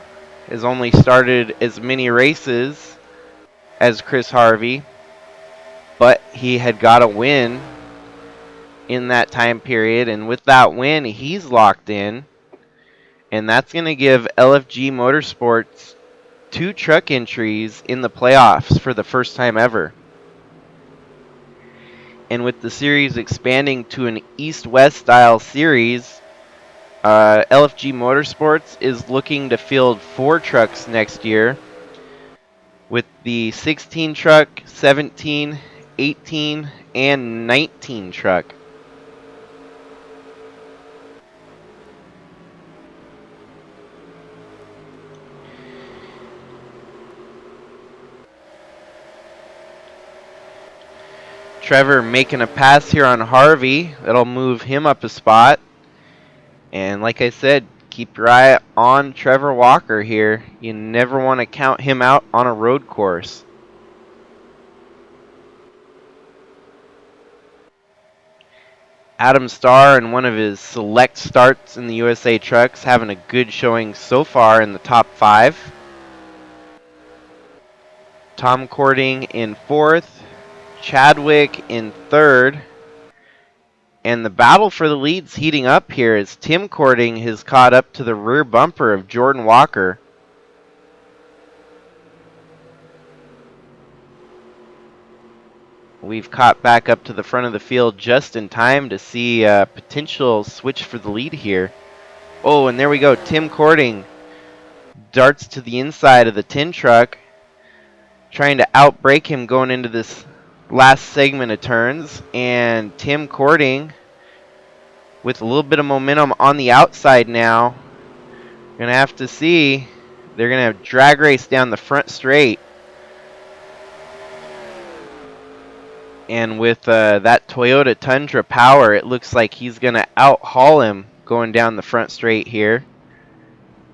has only started as many races as Chris Harvey, but he had got a win in that time period, and with that win, he's locked in, and that's going to give LFG Motorsports 2 truck entries in the playoffs for the first time ever. And with the series expanding to an East-West style series, LFG Motorsports is looking to field 4 trucks next year, with the 16 truck, 17, 18, and 19 truck. Trevor making a pass here on Harvey. That'll move him up a spot. And like I said, keep your eye on Trevor Walker here. You never want to count him out on a road course. Adam Starr in one of his select starts in the USA Trucks, having a good showing so far in the top 5. Tom Cording in 4th. Chadwick in 3rd. And the battle for the lead's heating up here as Tim Cording has caught up to the rear bumper of Jordan Walker. We've caught back up to the front of the field just in time to see a potential switch for the lead here. Oh, and there we go. Tim Cording darts to the inside of the 10 truck, trying to outbrake him going into this last segment of turns. And Tim Cording, with a little bit of momentum on the outside now, going to have to see. They're going to drag race down the front straight. And with that Toyota Tundra power, it looks like he's going to outhaul him going down the front straight here.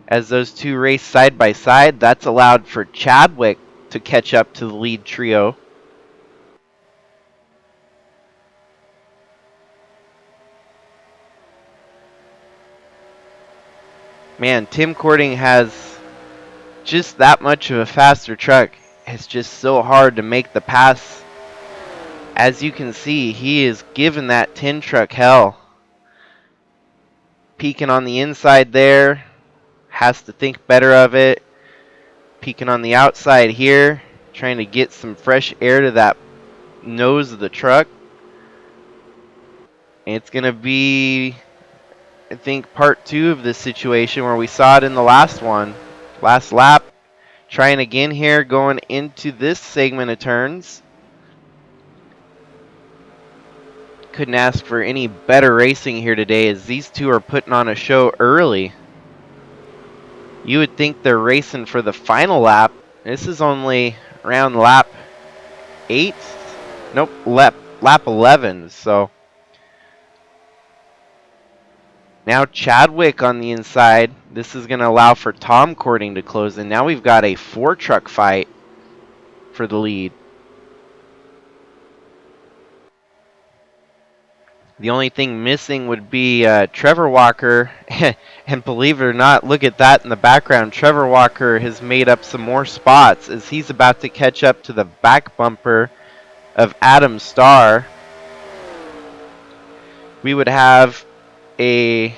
As those two race side by side, that's allowed for Chadwick to catch up to the lead trio. Man, Tim Cording has just that much of a faster truck. It's just so hard to make the pass. As you can see, he is giving that tin truck hell. Peeking on the inside there, has to think better of it. Peeking on the outside here, trying to get some fresh air to that nose of the truck. It's going to be, I think, part 2 of this situation where we saw it in the last one. Last lap. Trying again here, going into this segment of turns. Couldn't ask for any better racing here today as these two are putting on a show early. You would think they're racing for the final lap. This is only around lap 8. Nope, lap 11. So now Chadwick on the inside. This is going to allow for Tom Cording to close in. Now we've got a 4-truck fight for the lead. The only thing missing would be Trevor Walker. And believe it or not, look at that in the background. Trevor Walker has made up some more spots as he's about to catch up to the back bumper of Adam Starr. We would have a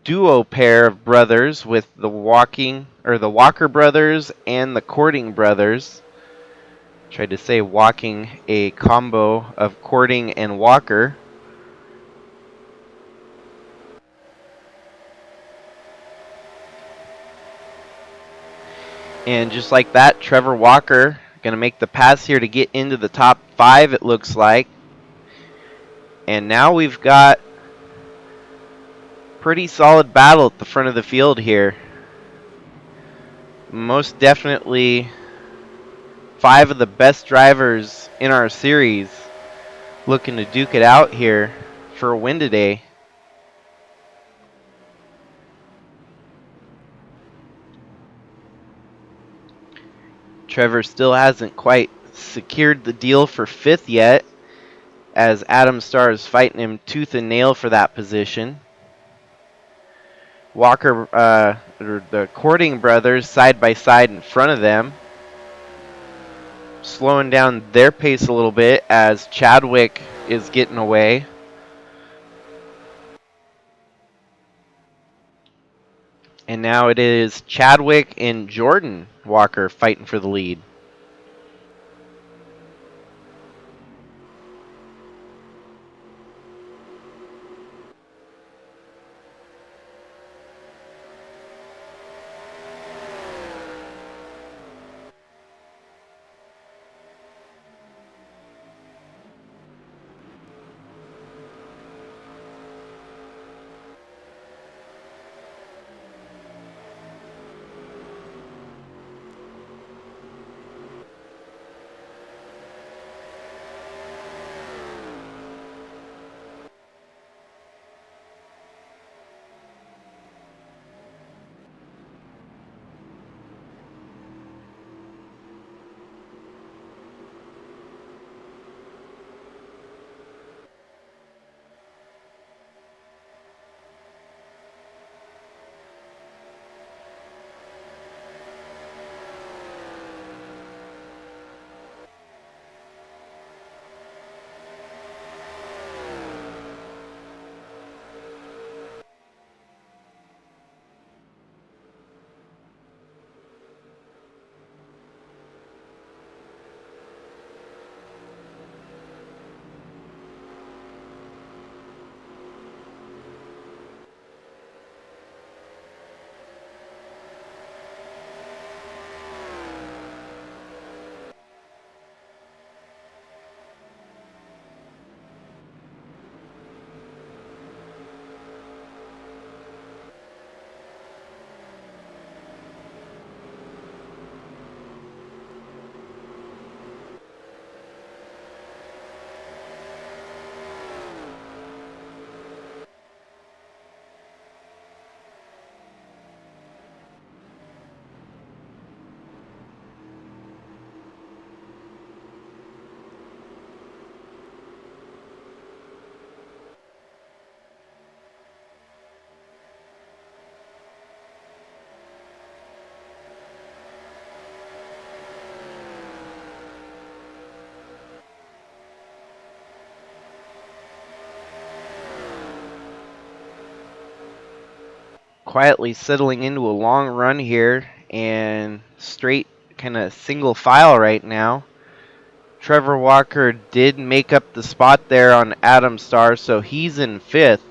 duo pair of brothers with the Walker brothers and the Cording brothers. Tried to say walking, a combo of Cording and Walker. And just like that, Trevor Walker going to make the pass here to get into the top 5, it looks like. And now we've got pretty solid battle at the front of the field here. Most definitely 5 of the best drivers in our series looking to duke it out here for a win today. Trevor still hasn't quite secured the deal for 5th yet, as Adam Starr is fighting him tooth and nail for that position. Walker, the Cording brothers, side by side in front of them, slowing down their pace a little bit as Chadwick is getting away. And now it is Chadwick and Jordan Walker fighting for the lead. quietly settling into a long run here and straight kind of single file right now. Trevor Walker did make up the spot there on Adam Starr, so he's in fifth.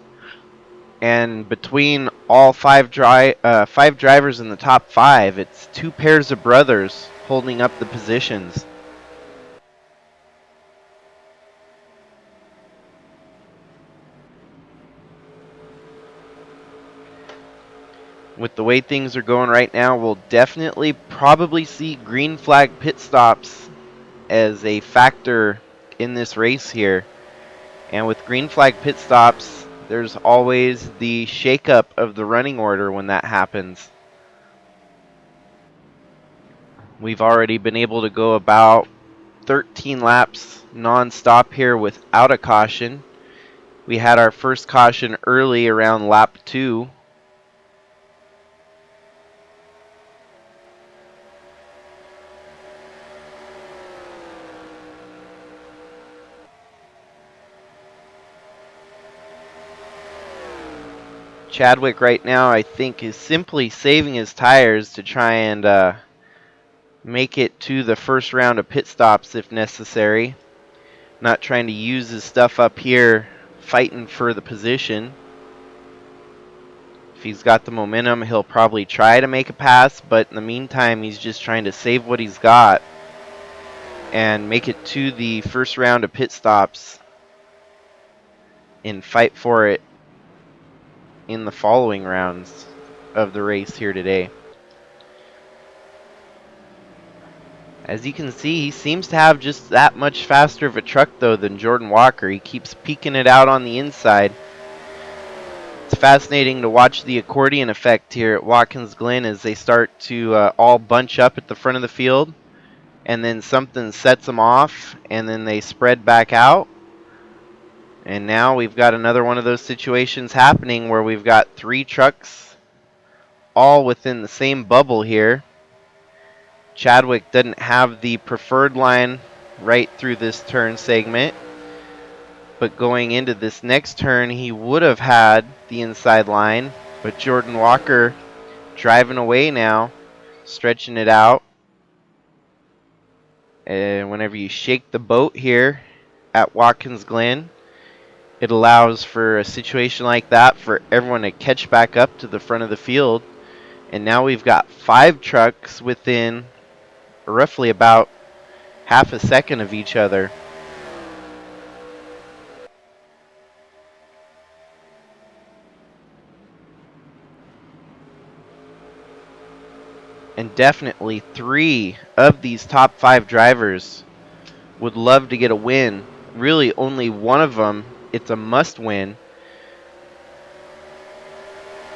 And between all five drivers in the top five, it's two pairs of brothers holding up the positions. With the way things are going right now, we'll definitely probably see green flag pit stops as a factor in this race here. And with green flag pit stops, there's always the shakeup of the running order when that happens. We've already been able to go about 13 laps non-stop here without a caution. We had our first caution early around lap 2. Chadwick right now, I think, is simply saving his tires to try and make it to the first round of pit stops if necessary. Not trying to use his stuff up here fighting for the position. If he's got the momentum, he'll probably try to make a pass, but in the meantime, he's just trying to save what he's got and make it to the first round of pit stops and fight for it in the following rounds of the race here today. As you can see, he seems to have just that much faster of a truck, though, than Jordan Walker. He keeps peeking it out on the inside. It's fascinating to watch the accordion effect here at Watkins Glen as they start to all bunch up at the front of the field, and then something sets them off, and then they spread back out. And now we've got another one of those situations happening where we've got three trucks all within the same bubble here. Chadwick doesn't have the preferred line right through this turn segment, but going into this next turn, he would have had the inside line, but Jordan Walker driving away now, stretching it out. And whenever you shake the boat here at Watkins Glen, it allows for a situation like that for everyone to catch back up to the front of the field. And now we've got five trucks within roughly about half a second of each other. And definitely three of these top five drivers would love to get a win. Really only one of them, it's a must win.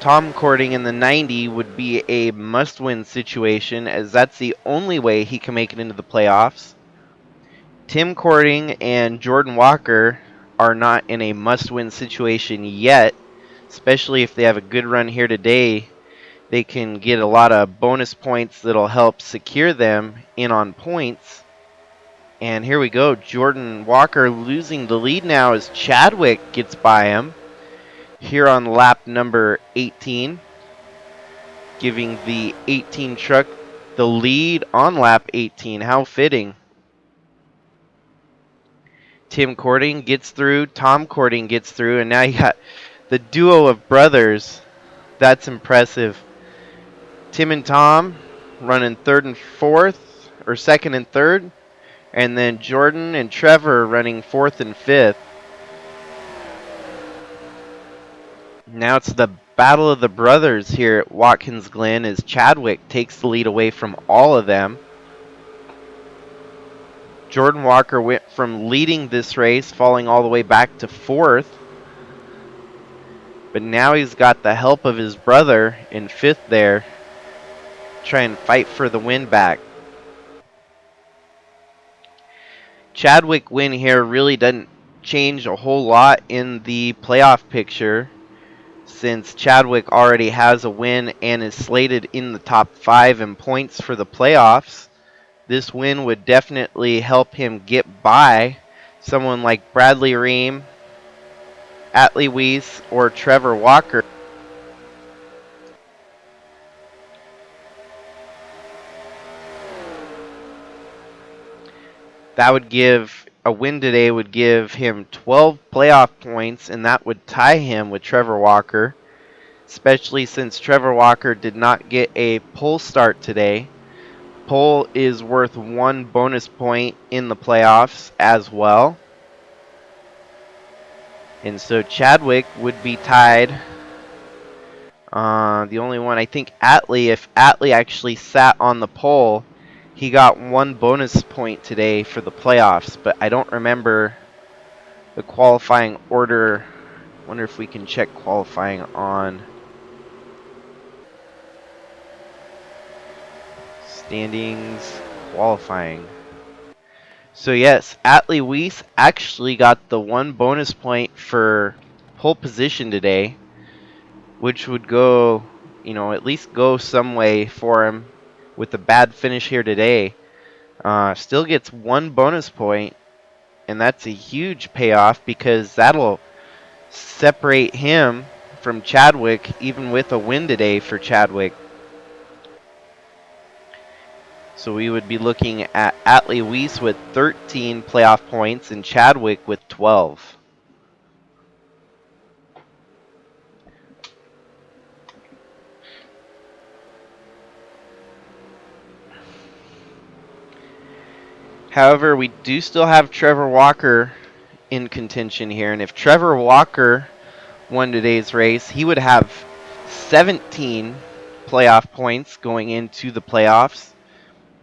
Tom Cording in the 90 would be a must win situation, as that's the only way he can make it into the playoffs. Tim Cording and Jordan Walker are not in a must win situation yet, especially if they have a good run here today. They can get a lot of bonus points that'll help secure them in on points. And here we go. Jordan Walker losing the lead now as Chadwick gets by him here on lap number 18, giving the 18 truck the lead on lap 18. How fitting. Tim Cording gets through, Tom Cording gets through, and now you got the duo of brothers. That's impressive. Tim and Tom running third and fourth, or second and third, and then Jordan and Trevor running fourth and fifth. Now it's the battle of the brothers here at Watkins Glen as Chadwick takes the lead away from all of them. Jordan Walker went from leading this race, falling all the way back to fourth. But now he's got the help of his brother in fifth there, try and fight for the win back. Chadwick win here really doesn't change a whole lot in the playoff picture, since Chadwick already has a win and is slated in the top 5 in points for the playoffs. This win would definitely help him get by someone like Bradley Ream, Atlee Weiss, or Trevor Walker. That would give a win today would give him 12 playoff points, and that would tie him with Trevor Walker, especially since Trevor Walker did not get a pole start today. Pole is worth 1 bonus point in the playoffs as well. And so Chadwick would be tied. The only one, I think Atlee, if Atlee actually sat on the pole, he got 1 bonus point today for the playoffs, but I don't remember the qualifying order. Wonder if we can check qualifying on standings qualifying. So yes, Atlee Weiss actually got the 1 bonus point for pole position today, which would go, at least go some way for him with a bad finish here today. Still gets 1 bonus point, and that's a huge payoff because that'll separate him from Chadwick, even with a win today for Chadwick. So we would be looking at Atlee Weiss with 13 playoff points and Chadwick with 12. However, we do still have Trevor Walker in contention here, and if Trevor Walker won today's race, he would have 17 playoff points going into the playoffs.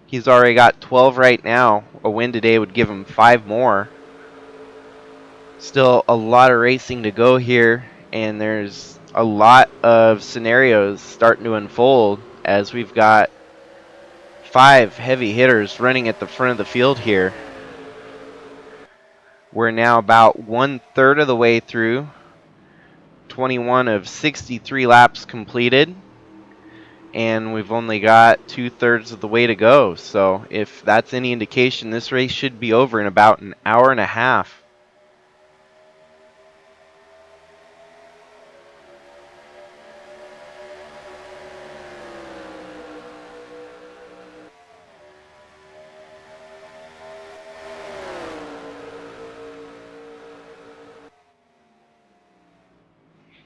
He's already got 12 right now. A win today would give him 5 more. Still a lot of racing to go here, and there's a lot of scenarios starting to unfold as we've got 5 heavy hitters running at the front of the field here. We're now about 1/3 of the way through. 21 of 63 laps completed, and we've only got 2/3 of the way to go. So if that's any indication, this race should be over in about an hour and a half.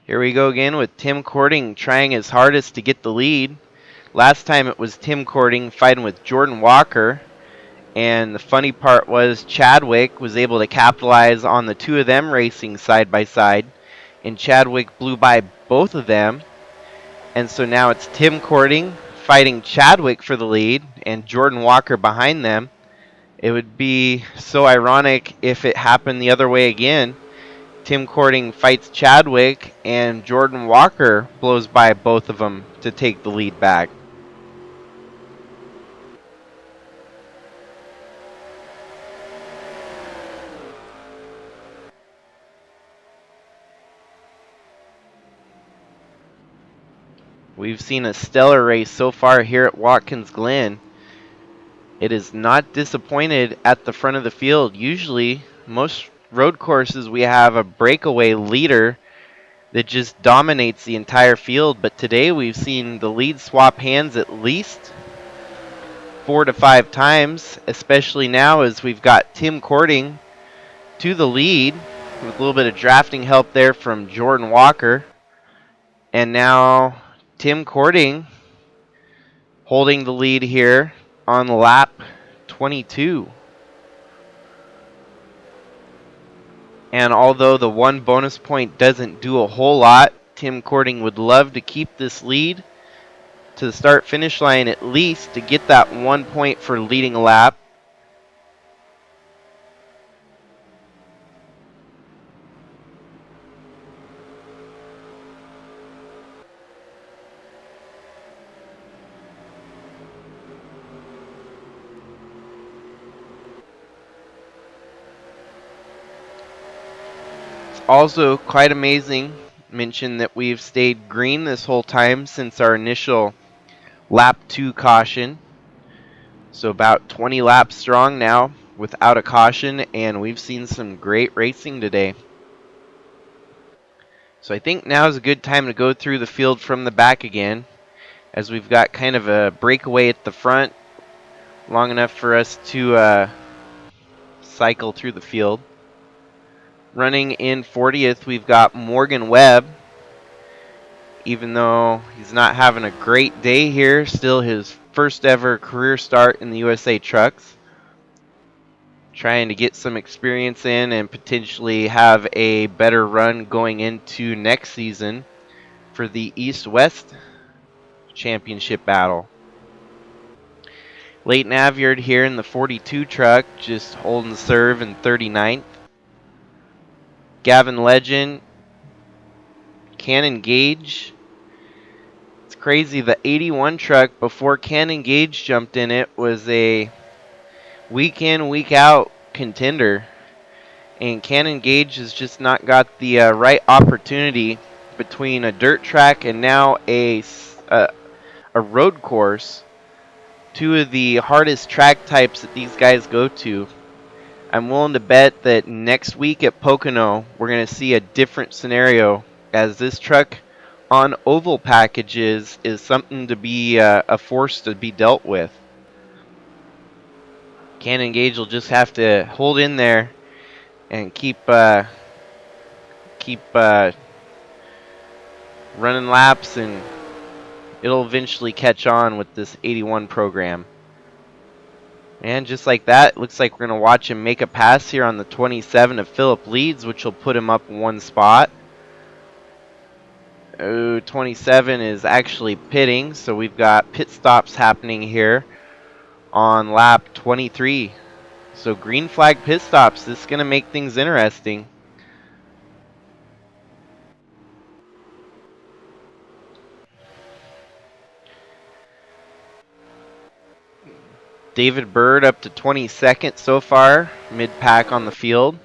Here we go again with Tim Cording trying his hardest to get the lead. Last time it was Tim Cording fighting with Jordan Walker, and the funny part was Chadwick was able to capitalize on the 2 of them racing side by side, and Chadwick blew by both of them. And so now it's Tim Cording fighting Chadwick for the lead and Jordan Walker behind them. It would be so ironic if it happened the other way again. Tim Cording fights Chadwick and Jordan Walker blows by both of them to take the lead back. We've seen a stellar race so far here at Watkins Glen. It is not disappointed at the front of the field. Usually, most road courses, we have a breakaway leader that just dominates the entire field, but today we've seen the lead swap hands at least 4 to 5 times, especially now as we've got Tim Cording to the lead with a little bit of drafting help there from Jordan Walker. And now Tim Cording holding the lead here on lap 22. And although the 1 bonus point doesn't do a whole lot, Tim Cording would love to keep this lead to the start-finish line at least to get that 1 point for leading a lap. Also quite amazing, mention that we've stayed green this whole time since our initial lap 2 caution. So about 20 laps strong now without a caution, and we've seen some great racing today. So I think now is a good time to go through the field from the back again, as we've got kind of a breakaway at the front, long enough for us to cycle through the field. Running in 40th, we've got Morgan Webb. Even though he's not having a great day here, still his first ever career start in the USA Trucks. Trying to get some experience in and potentially have a better run going into next season for the East-West Championship battle. Leighton Avyard here in the 42 truck, just holding serve in 39th. Gavin Legend, Cannon Gage. It's crazy, the 81 truck before Cannon Gage jumped in it was a week in, week out contender. And Cannon Gage has just not got the right opportunity between a dirt track and now a road course. Two of the hardest track types that these guys go to. I'm willing to bet that next week at Pocono, we're going to see a different scenario, as this truck on oval packages is something to be a force to be dealt with. Cannon Gage will just have to hold in there and keep running laps, and it'll eventually catch on with this 81 program. And just like that, it looks like we're going to watch him make a pass here on the 27 of Philip Leeds, which will put him up one spot. Oh, 27 is actually pitting, so we've got pit stops happening here on lap 23. So green flag pit stops. This is going to make things interesting. David Bird up to 22nd so far, mid-pack on the field.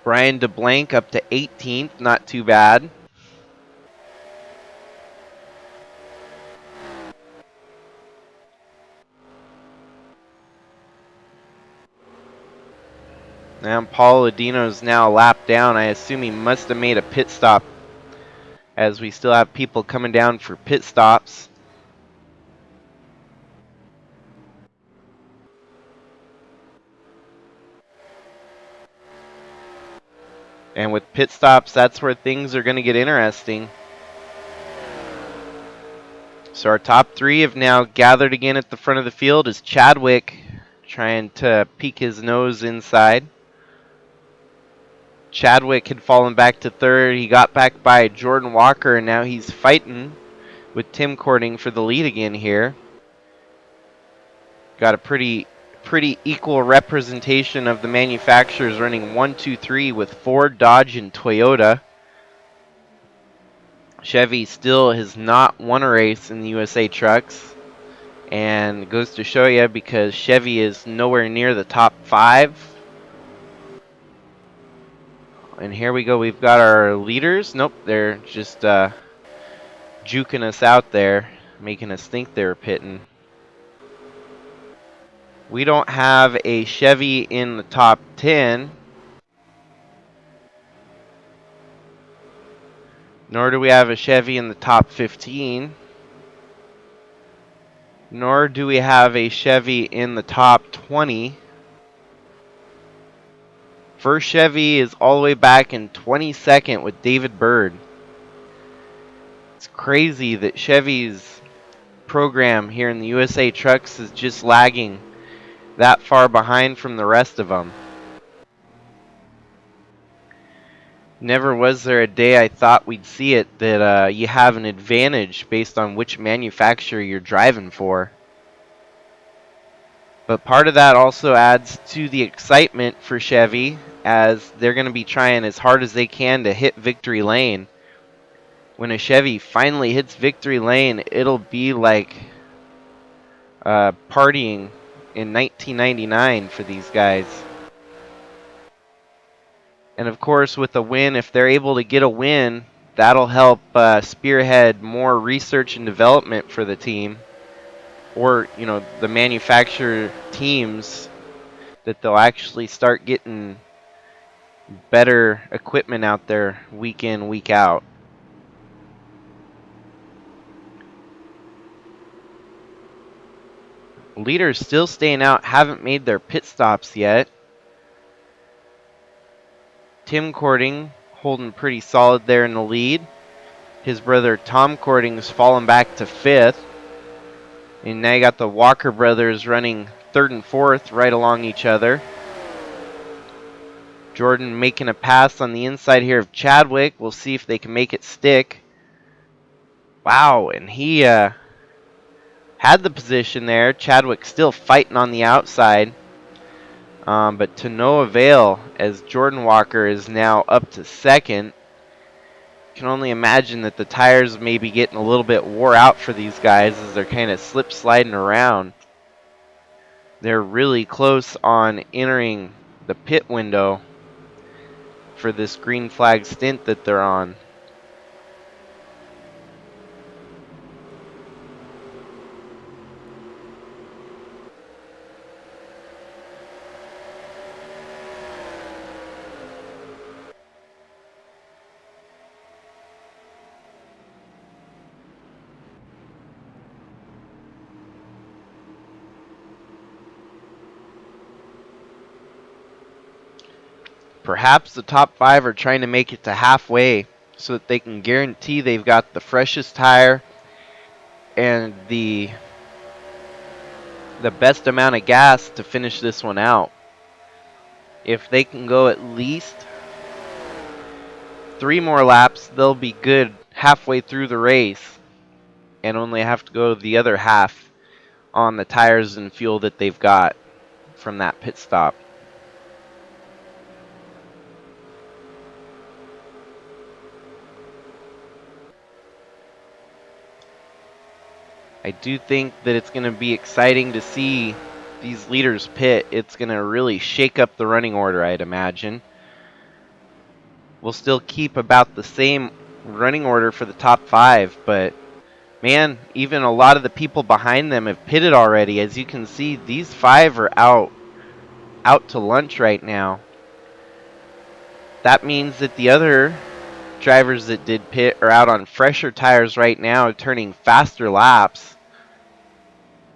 Brian DeBlanc up to 18th, not too bad. And Paul Ladino's now a lap down. I assume he must have made a pit stop, as we still have people coming down for pit stops. And with pit stops, that's where things are going to get interesting. So our top three have now gathered again at the front of the field as Chadwick trying to peek his nose inside. Chadwick had fallen back to third. He got back by Jordan Walker, and now he's fighting with Tim Cording for the lead again here. Got a pretty equal representation of the manufacturers running 1, 2, 3 with Ford, Dodge, and Toyota. Chevy still has not won a race in the USA Trucks, and goes to show you because Chevy is nowhere near the top 5. And here we go. We've got our leaders. Nope, they're just juking us out there, making us think they're pitting. We don't have a Chevy in the top 10. Nor do we have a Chevy in the top 15. Nor do we have a Chevy in the top 20. First Chevy is all the way back in 22nd with David Bird. It's crazy that Chevy's program here in the USA Trucks is just lagging that far behind from the rest of them. Never was there a day I thought we'd see it that you have an advantage based on which manufacturer you're driving for. But part of that also adds to the excitement for Chevy, as they're going to be trying as hard as they can to hit victory lane. When a Chevy finally hits victory lane, it'll be like partying in 1999 for these guys. And of course, with a win, if they're able to get a win, that'll help spearhead more research and development for the team, or the manufacturer teams, that they'll actually start getting better equipment out there week in, week out. Leaders still staying out, haven't made their pit stops yet. Tim Cording holding pretty solid there in the lead. His brother Tom Cording's fallen back to 5th. And now you got the Walker brothers running 3rd and 4th right along each other. Jordan making a pass on the inside here of Chadwick. We'll see if they can make it stick. Wow, and he had the position there. Chadwick still fighting on the outside. But to no avail, as Jordan Walker is now up to 2nd. Can only imagine that the tires may be getting a little bit wore out for these guys as they're kind of slip sliding around. They're really close on entering the pit window for this green flag stint that they're on. Perhaps the top 5 are trying to make it to halfway so that they can guarantee they've got the freshest tire and the best amount of gas to finish this one out. If they can go at least 3 more laps, they'll be good halfway through the race and only have to go the other half on the tires and fuel that they've got from that pit stop. I do think that it's going to be exciting to see these leaders pit. It's going to really shake up the running order, I'd imagine. We'll still keep about the same running order for the top 5, but man, even a lot of the people behind them have pitted already. As you can see, these 5 are out to lunch right now. That means that the other drivers that did pit are out on fresher tires right now, turning faster laps.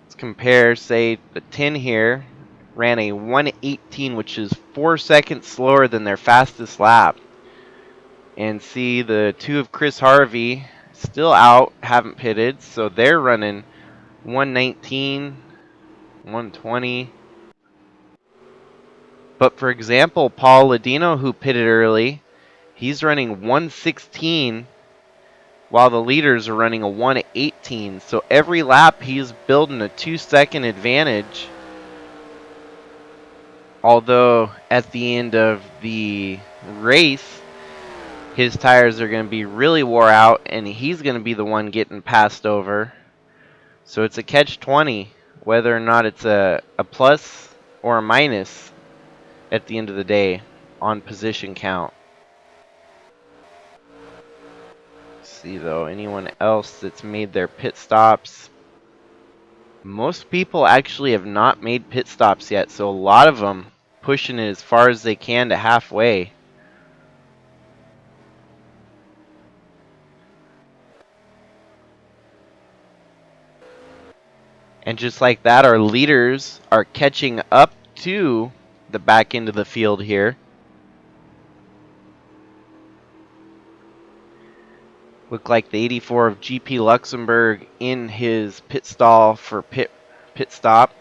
Let's compare, say, the 10 here ran a 1:18, which is 4 seconds slower than their fastest lap. And see the 2 of Chris Harvey still out, haven't pitted, so they're running 1:19, 1:20. But for example, Paul Ladino, who pitted early, he's running 1:16 while the leaders are running a 1:18. So every lap he's building a 2-second advantage. Although at the end of the race, his tires are going to be really wore out and he's going to be the one getting passed over. So it's a catch-20, whether or not it's a plus or a minus at the end of the day on position count. See though, anyone else that's made their pit stops? Most people actually have not made pit stops yet, so a lot of them pushing it as far as they can to halfway. And just like that, our leaders are catching up to the back end of the field here. Look like the 84 of GP Luxembourg in his pit stall for pit stop.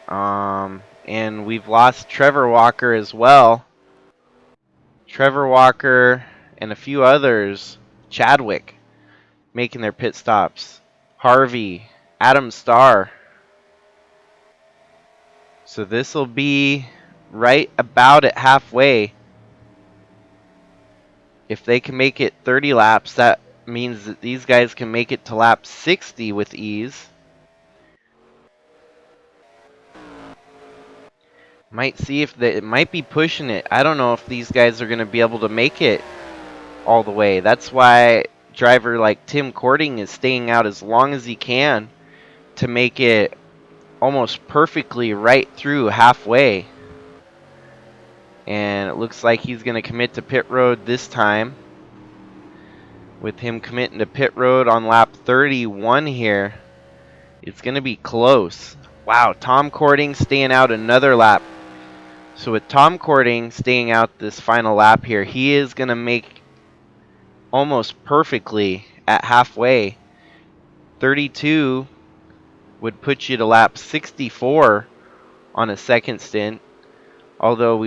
And we've lost Trevor Walker as well. Trevor Walker and a few others, Chadwick, making their pit stops. Harvey, Adam Starr. So this will be right about at halfway. If they can make it 30 laps, that means that these guys can make it to lap 60 with ease. Might see if it might be pushing it. I don't know if these guys are going to be able to make it all the way. That's why driver like Tim Cording is staying out as long as he can to make it almost perfectly right through halfway. And it looks like he's going to commit to pit road this time, with him committing to pit road on lap 31 here. It's going to be close. Wow, Tom Cording staying out another lap. So with Tom Cording staying out this final lap here, he is going to make almost perfectly at halfway. 32 would put you to lap 64 on a second stint. Although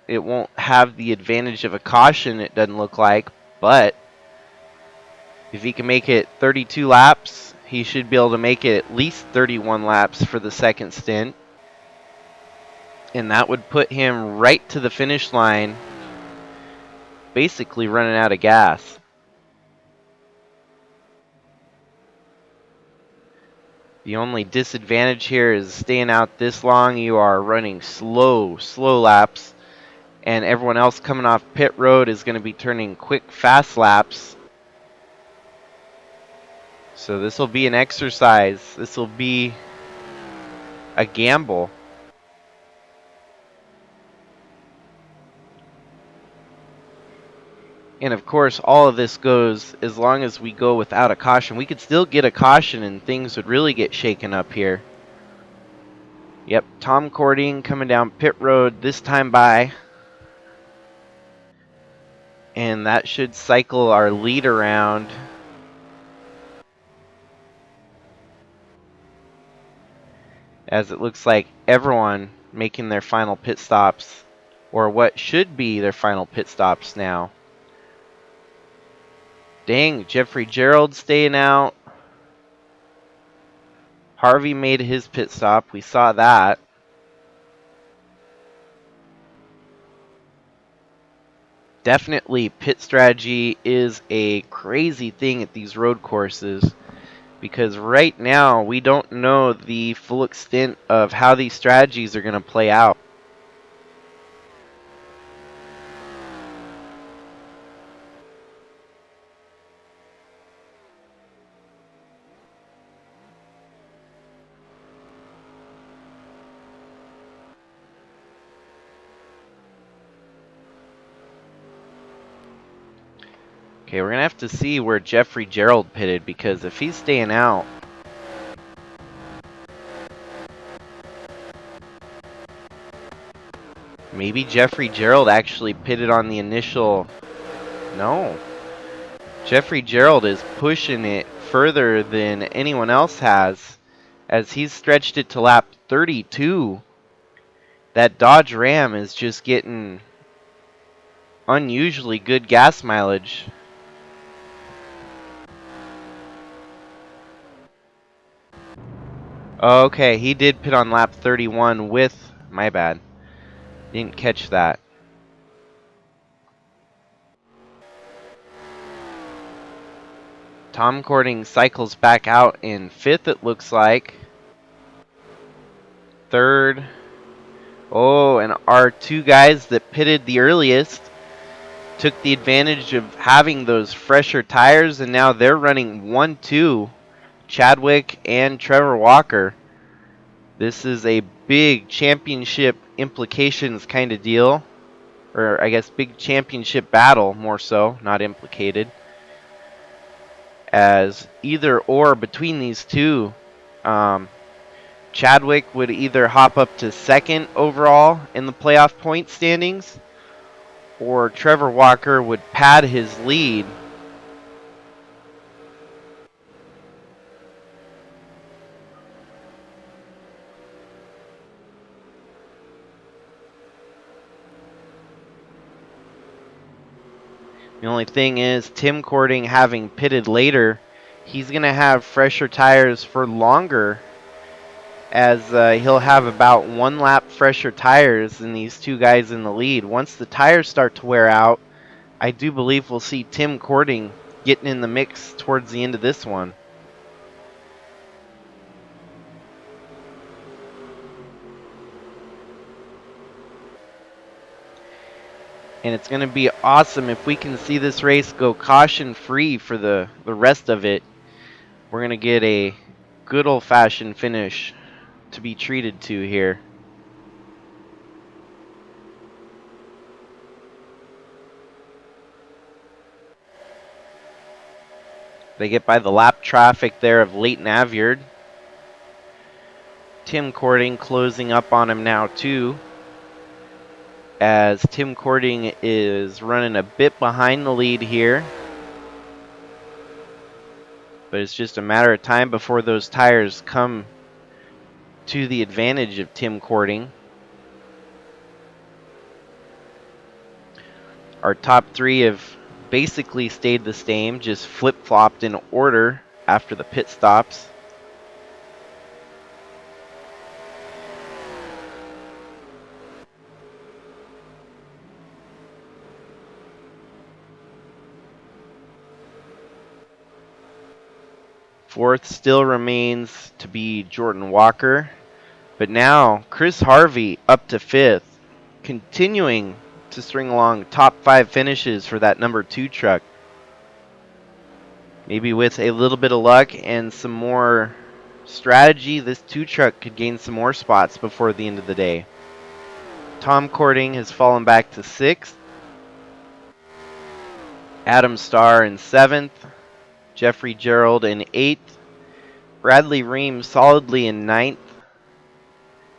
it won't have the advantage of a caution, it doesn't look like. But if he can make it 32 laps, he should be able to make it at least 31 laps for the second stint. And that would put him right to the finish line, basically running out of gas. The only disadvantage here is staying out this long. You are running slow laps. And everyone else coming off pit road is going to be turning quick, fast laps. So this will be an exercise. This will be a gamble. And of course, all of this goes as long as we go without a caution. We could still get a caution and things would really get shaken up here. Yep, Tom Cording coming down pit road this time by. And that should cycle our lead around. As it looks like everyone making their final pit stops. Or what should be their final pit stops now. Dang, Jeffrey Gerald staying out. Harvey made his pit stop. We saw that. Definitely pit strategy is a crazy thing at these road courses. Because right now we don't know the full extent of how these strategies are going to play out. Okay, we're going to have to see where Jeffrey Gerald pitted, because if he's staying out, maybe Jeffrey Gerald actually pitted on the initial. No. Jeffrey Gerald is pushing it further than anyone else has, as he's stretched it to lap 32. That Dodge Ram is just getting unusually good gas mileage. Okay, he did pit on lap 31 with. My bad. Didn't catch that. Tom Cording cycles back out in 5th, it looks like. 3rd. Oh, and our two guys that pitted the earliest took the advantage of having those fresher tires, and now they're running 1-2. Chadwick and Trevor Walker. This is a big championship implications kind of deal. Or I guess big championship battle, more so, not implicated. As either or between these two, Chadwick would either hop up to 2nd overall in the playoff point standings, or Trevor Walker would pad his lead. The only thing is, Tim Cording having pitted later, he's going to have fresher tires for longer, as he'll have about 1 lap fresher tires than these two guys in the lead. Once the tires start to wear out, I do believe we'll see Tim Cording getting in the mix towards the end of this one. And it's going to be awesome if we can see this race go caution-free for the rest of it. We're going to get a good old-fashioned finish to be treated to here. They get by the lap traffic there of Leighton Avyard. Tim Cording closing up on him now too, as Tim Cording is running a bit behind the lead here. But it's just a matter of time before those tires come to the advantage of Tim Cording. Our top three have basically stayed the same, just flip-flopped in order after the pit stops. Fourth still remains to be Jordan Walker. But now Chris Harvey up to fifth, continuing to string along top 5 finishes for that number 2 truck. Maybe with a little bit of luck and some more strategy, this 2 truck could gain some more spots before the end of the day. Tom Cording has fallen back to 6th. Adam Starr in 7th. Jeffrey Gerald in 8th. Bradley Ream solidly in 9th.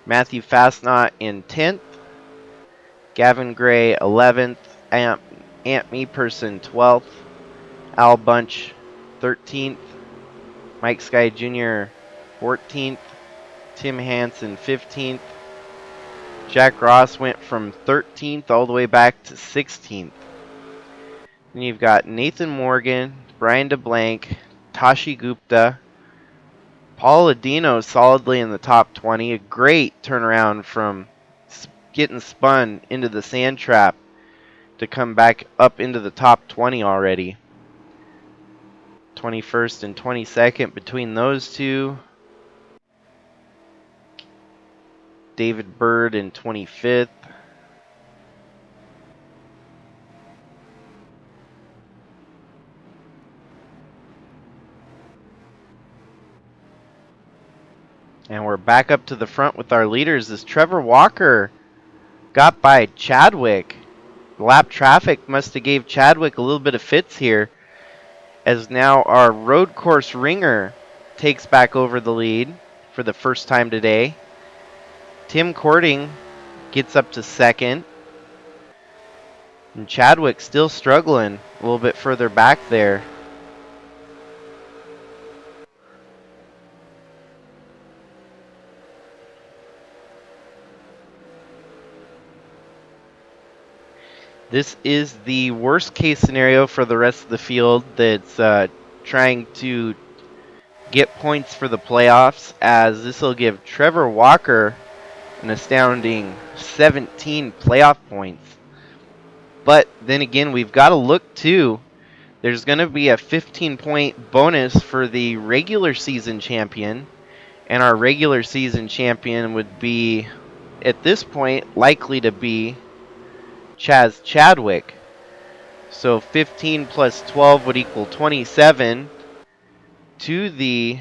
Matthew Fastnot in 10th. Gavin Gray 11th. Ant Meeperson 12th. Al Bunch 13th. Mike Sky Jr. 14th. Tim Hansen 15th. Jack Ross went from 13th all the way back to 16th. Then you've got Nathan Morgan, Brian DeBlanc, Tashi Gupta, Paul Adino solidly in the top 20. A great turnaround from getting spun into the sand trap to come back up into the top 20 already. 21st and 22nd between those two. David Bird in 25th. And we're back up to the front with our leaders as Trevor Walker got by Chadwick. Lap traffic must have gave Chadwick a little bit of fits here, as now our road course ringer takes back over the lead for the first time today. Tim Cording gets up to 2nd. And Chadwick still struggling a little bit further back there. This is the worst case scenario for the rest of the field that's trying to get points for the playoffs, as this will give Trevor Walker an astounding 17 playoff points. But then again, we've got to look too. There's going to be a 15-point bonus for the regular season champion, and our regular season champion would be, at this point, likely to be Chaz Chadwick. So 15 plus 12 would equal 27 to the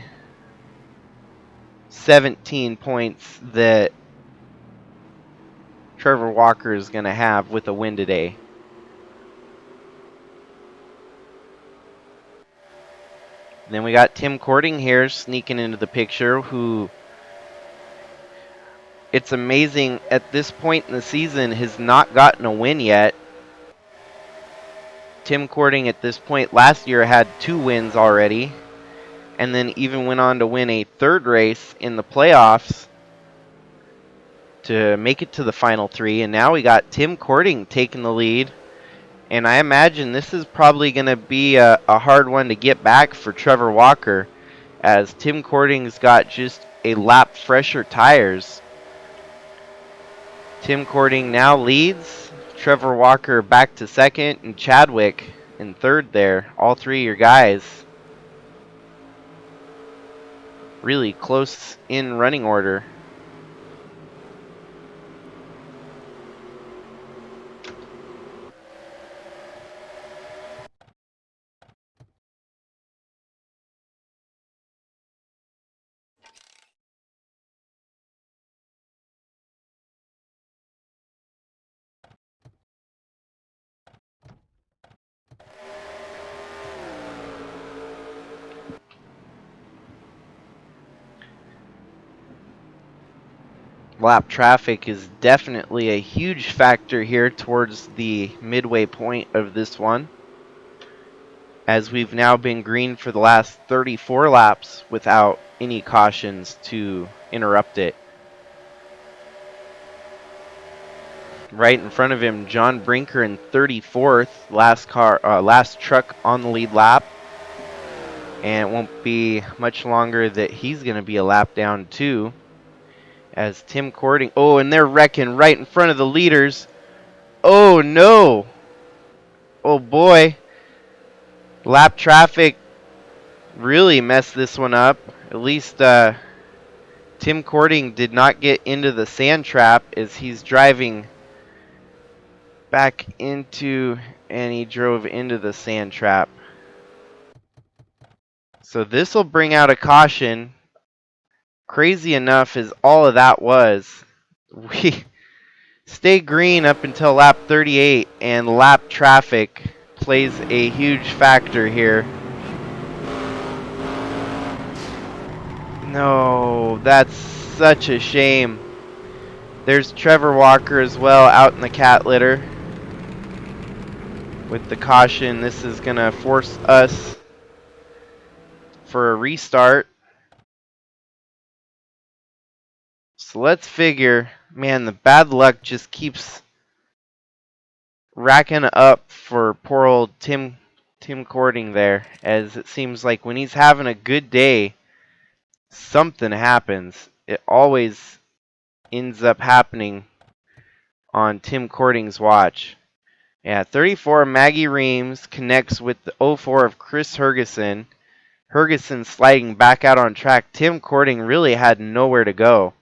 17 points that Trevor Walker is going to have with a win today. Then we got Tim Cording here sneaking into the picture, who, it's amazing, at this point in the season has not gotten a win yet. Tim Cording at this point last year had 2 wins already, and then even went on to win a 3rd race in the playoffs to make it to the final 3. And now we got Tim Cording taking the lead, and I imagine this is probably going to be a hard one to get back for Trevor Walker, as Tim Cording's got just a lap fresher tires. Tim Cording now leads. Trevor Walker back to 2nd, and Chadwick in 3rd there. All 3 of your guys really close in running order. Lap traffic is definitely a huge factor here towards the midway point of this one, as we've now been green for the last 34 laps without any cautions to interrupt it. Right in front of him, John Brinker in 34th, last truck on the lead lap. And it won't be much longer that he's going to be a lap down too. As Tim Cording, oh, and they're wrecking right in front of the leaders. Oh no! Oh boy. Lap traffic really messed this one up. At least Tim Cording did not get into the sand trap as he's driving back into, and he drove into the sand trap. So this will bring out a caution. Crazy enough as all of that was, we stay green up until lap 38, and lap traffic plays a huge factor here. No, that's such a shame. There's Trevor Walker as well out in the cat litter. With the caution, this is going to force us for a restart. So let's figure, man, the bad luck just keeps racking up for poor old Tim Cording there, as it seems like when he's having a good day, something happens. It always ends up happening on Tim Cording's watch. Yeah, 34 Maggie Reams connects with the 04 of Chris Hergeson. Hergeson sliding back out on track. Tim Cording really had nowhere to go.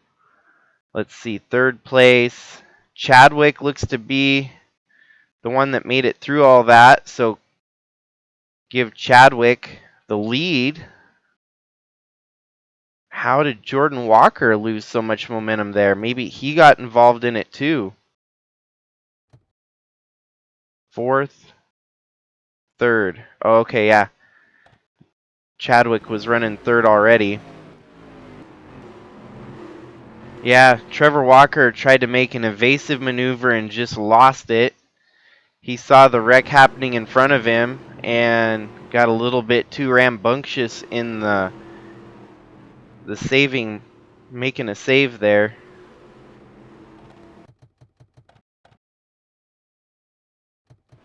Let's see, third place. Chadwick looks to be the one that made it through all that, so give Chadwick the lead. How did Jordan Walker lose so much momentum there? Maybe he got involved in it too. Fourth, third. Oh, okay, yeah. Chadwick was running third already. Yeah, Trevor Walker tried to make an evasive maneuver and just lost it. He saw the wreck happening in front of him and got a little bit too rambunctious in the saving, making a save there.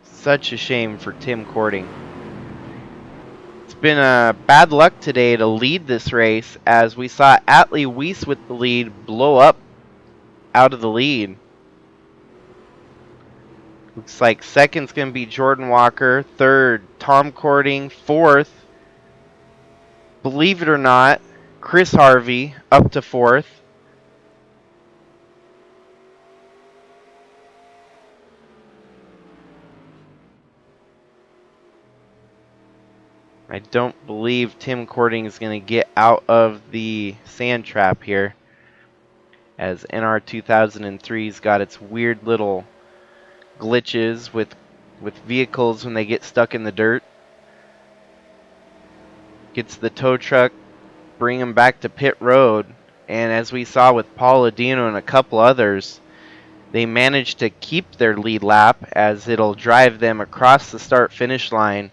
Such a shame for Tim Cording. It's been bad luck today to lead this race, as we saw Atlee Weiss with the lead blow up out of the lead. Looks like second's going to be Jordan Walker, third Tom Cording, fourth, believe it or not, Chris Harvey up to fourth. I don't believe Tim Cording is going to get out of the sand trap here, as NR2003's got its weird little glitches with vehicles when they get stuck in the dirt. Gets the tow truck, bring them back to pit road, and as we saw with Paul Adino and a couple others, they managed to keep their lead lap, as it'll drive them across the start-finish line,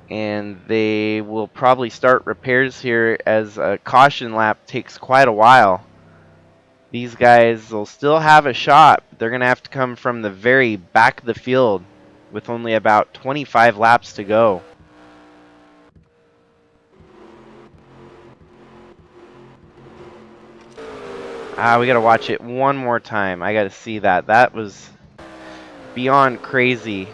and they will probably start repairs here, as a caution lap takes quite a while. These guys will still have a shot, but they're going to have to come from the very back of the field with only about 25 laps to go. We got to watch it one more time. I got to see that. That was beyond crazy.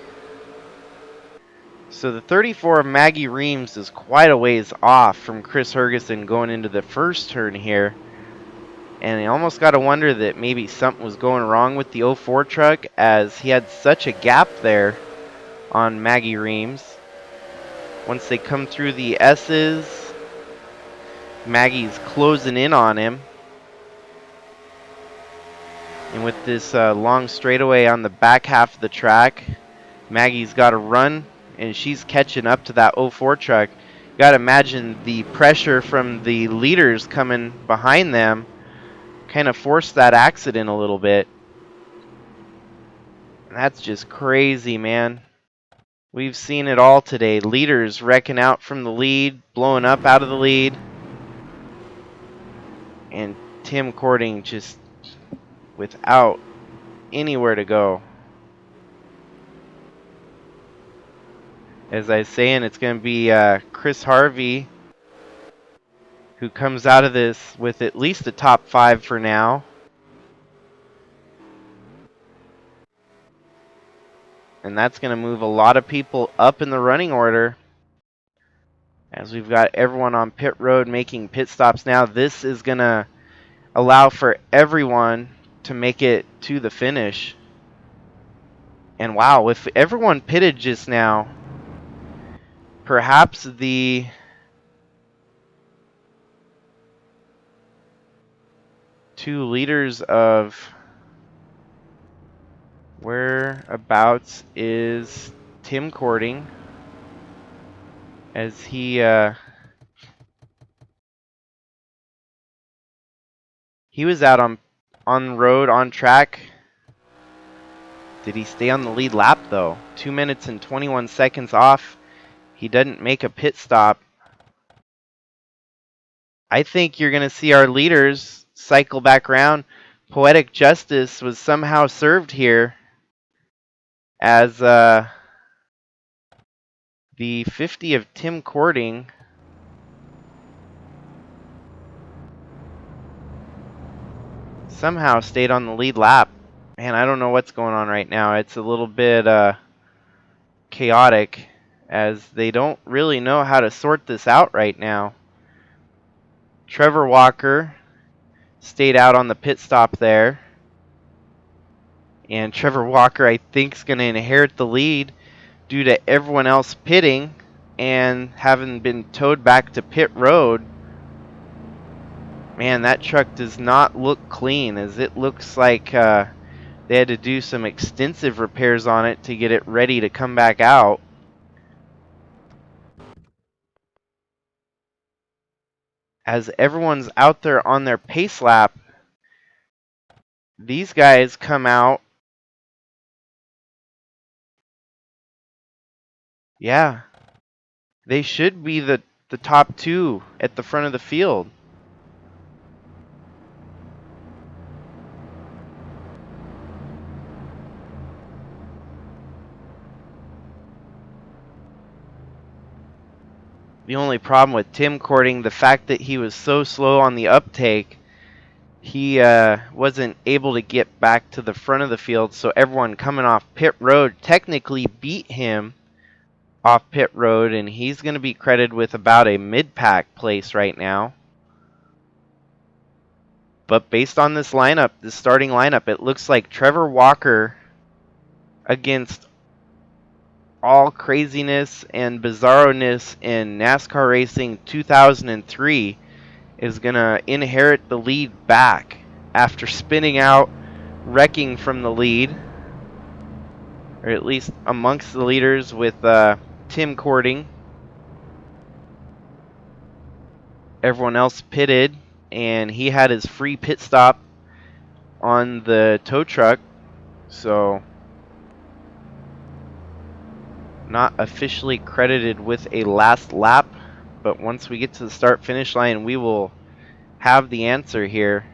So the 34 of Maggie Reams is quite a ways off from Chris Hergeson going into the first turn here. And I almost got to wonder that maybe something was going wrong with the 04 truck, as he had such a gap there on Maggie Reams. Once they come through the S's, Maggie's closing in on him. And with this long straightaway on the back half of the track, Maggie's got to run, and she's catching up to that 04 truck. You got to imagine the pressure from the leaders coming behind them kind of forced that accident a little bit. That's just crazy, man. We've seen it all today. Leaders wrecking out from the lead, blowing up out of the lead. And Tim Cording just without anywhere to go. As I was saying, it's going to be Chris Harvey who comes out of this with at least a top 5 for now. And that's going to move a lot of people up in the running order. As we've got everyone on pit road making pit stops now, this is going to allow for everyone to make it to the finish. And wow, if everyone pitted just now, perhaps the two leaders of whereabouts is Tim Cording, as he was out on road, on track. Did he stay on the lead lap though? 2 minutes and 21 seconds off. He didn't make a pit stop. I think you're going to see our leaders cycle back around. Poetic justice was somehow served here, as the 50 of Tim Cording somehow stayed on the lead lap. Man, I don't know what's going on right now. It's a little bit chaotic, as they don't really know how to sort this out right now. Trevor Walker stayed out on the pit stop there. And Trevor Walker, I think, is going to inherit the lead due to everyone else pitting and having been towed back to pit road. Man, that truck does not look clean, as it looks like they had to do some extensive repairs on it to get it ready to come back out. As everyone's out there on their pace lap, these guys come out. Yeah, they should be the top two at the front of the field. The only problem with Tim Cording, the fact that he was so slow on the uptake, he wasn't able to get back to the front of the field, so everyone coming off pit road technically beat him off pit road, and he's going to be credited with about a mid-pack place right now. But based on this lineup, the starting lineup, it looks like Trevor Walker, against all craziness and bizarroness in NASCAR Racing 2003, is going to inherit the lead back after spinning out, wrecking from the lead, or at least amongst the leaders, with Tim Cording. Everyone else pitted, and he had his free pit stop on the tow truck, so not officially credited with a last lap, but once we get to the start finish line, we will have the answer here.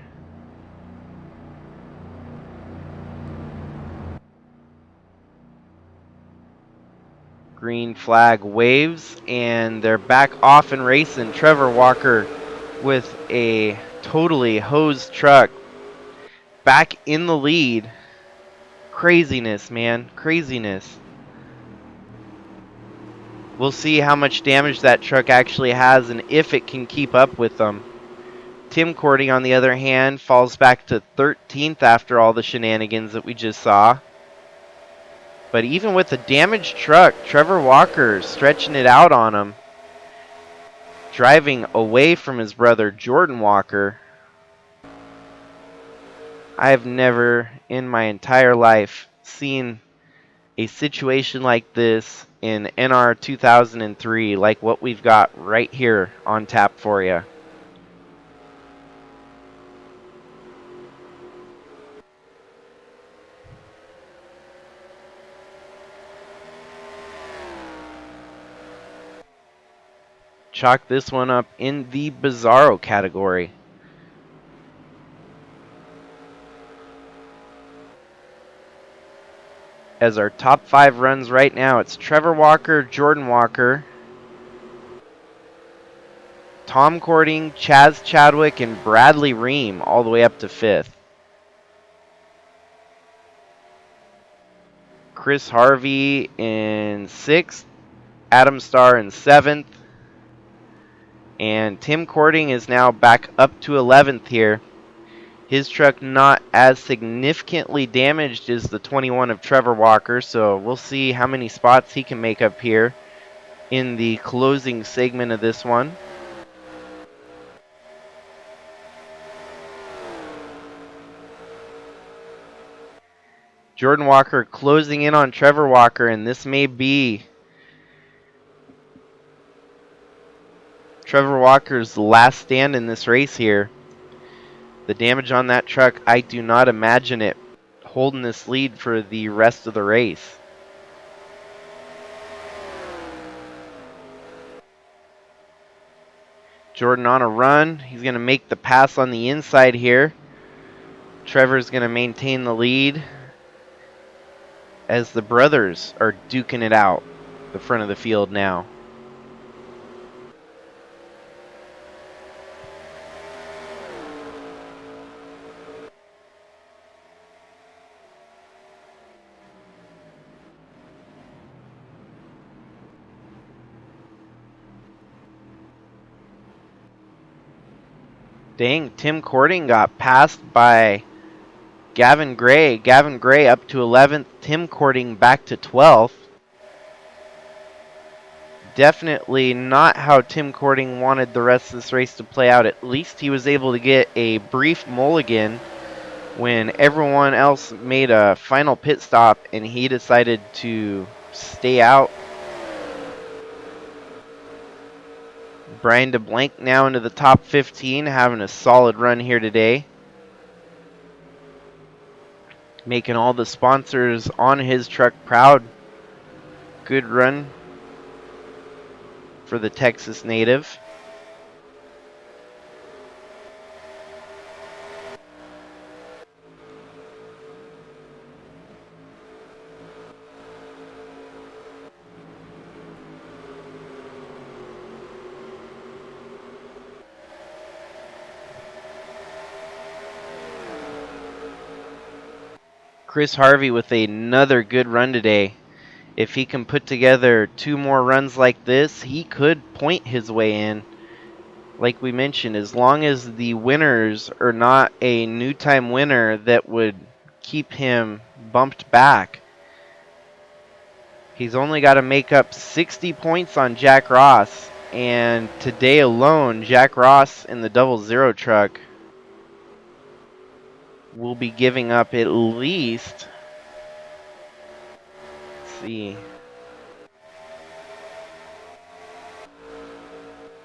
Green flag waves, and they're back off and racing. Trevor Walker with a totally hosed truck back in the lead. Craziness, man, craziness. We'll see how much damage that truck actually has and if it can keep up with them. Tim Cording, on the other hand, falls back to 13th after all the shenanigans that we just saw. But even with a damaged truck, Trevor Walker stretching it out on him, driving away from his brother Jordan Walker. I have never in my entire life seen a situation like this in NR2003, like what we've got right here on tap for you. chalk this one up in the Bizarro category. As our top 5 runs right now, it's Trevor Walker, Jordan Walker, Tom Cording, Chaz Chadwick, and Bradley Ream all the way up to 5th. Chris Harvey in 6th, Adam Starr in 7th, and Tim Cording is now back up to 11th here. His truck not as significantly damaged as the 21 of Trevor Walker, so we'll see how many spots he can make up here in the closing segment of this one. Jordan Walker closing in on Trevor Walker, and this may be Trevor Walker's last stand in this race here. The damage on that truck, I do not imagine it holding this lead for the rest of the race. Jordan on a run. He's going to make the pass on the inside here. Trevor's going to maintain the lead as the brothers are duking it out the front of the field now. Dang, Tim Cording got passed by Gavin Gray. Gavin Gray up to 11th. Tim Cording back to 12th. Definitely not how Tim Cording wanted the rest of this race to play out. At least he was able to get a brief mulligan when everyone else made a final pit stop and he decided to stay out. Brian DeBlanc now into the top 15, having a solid run here today. Making all the sponsors on his truck proud. Good run for the Texas native. Chris Harvey with another good run today. If he can put together 2 more runs like this, he could point his way in. Like we mentioned, as long as the winners are not a new time winner that would keep him bumped back. He's only got to make up 60 points on Jack Ross, and today alone, Jack Ross in the 00 truck will be giving up at least, let's see,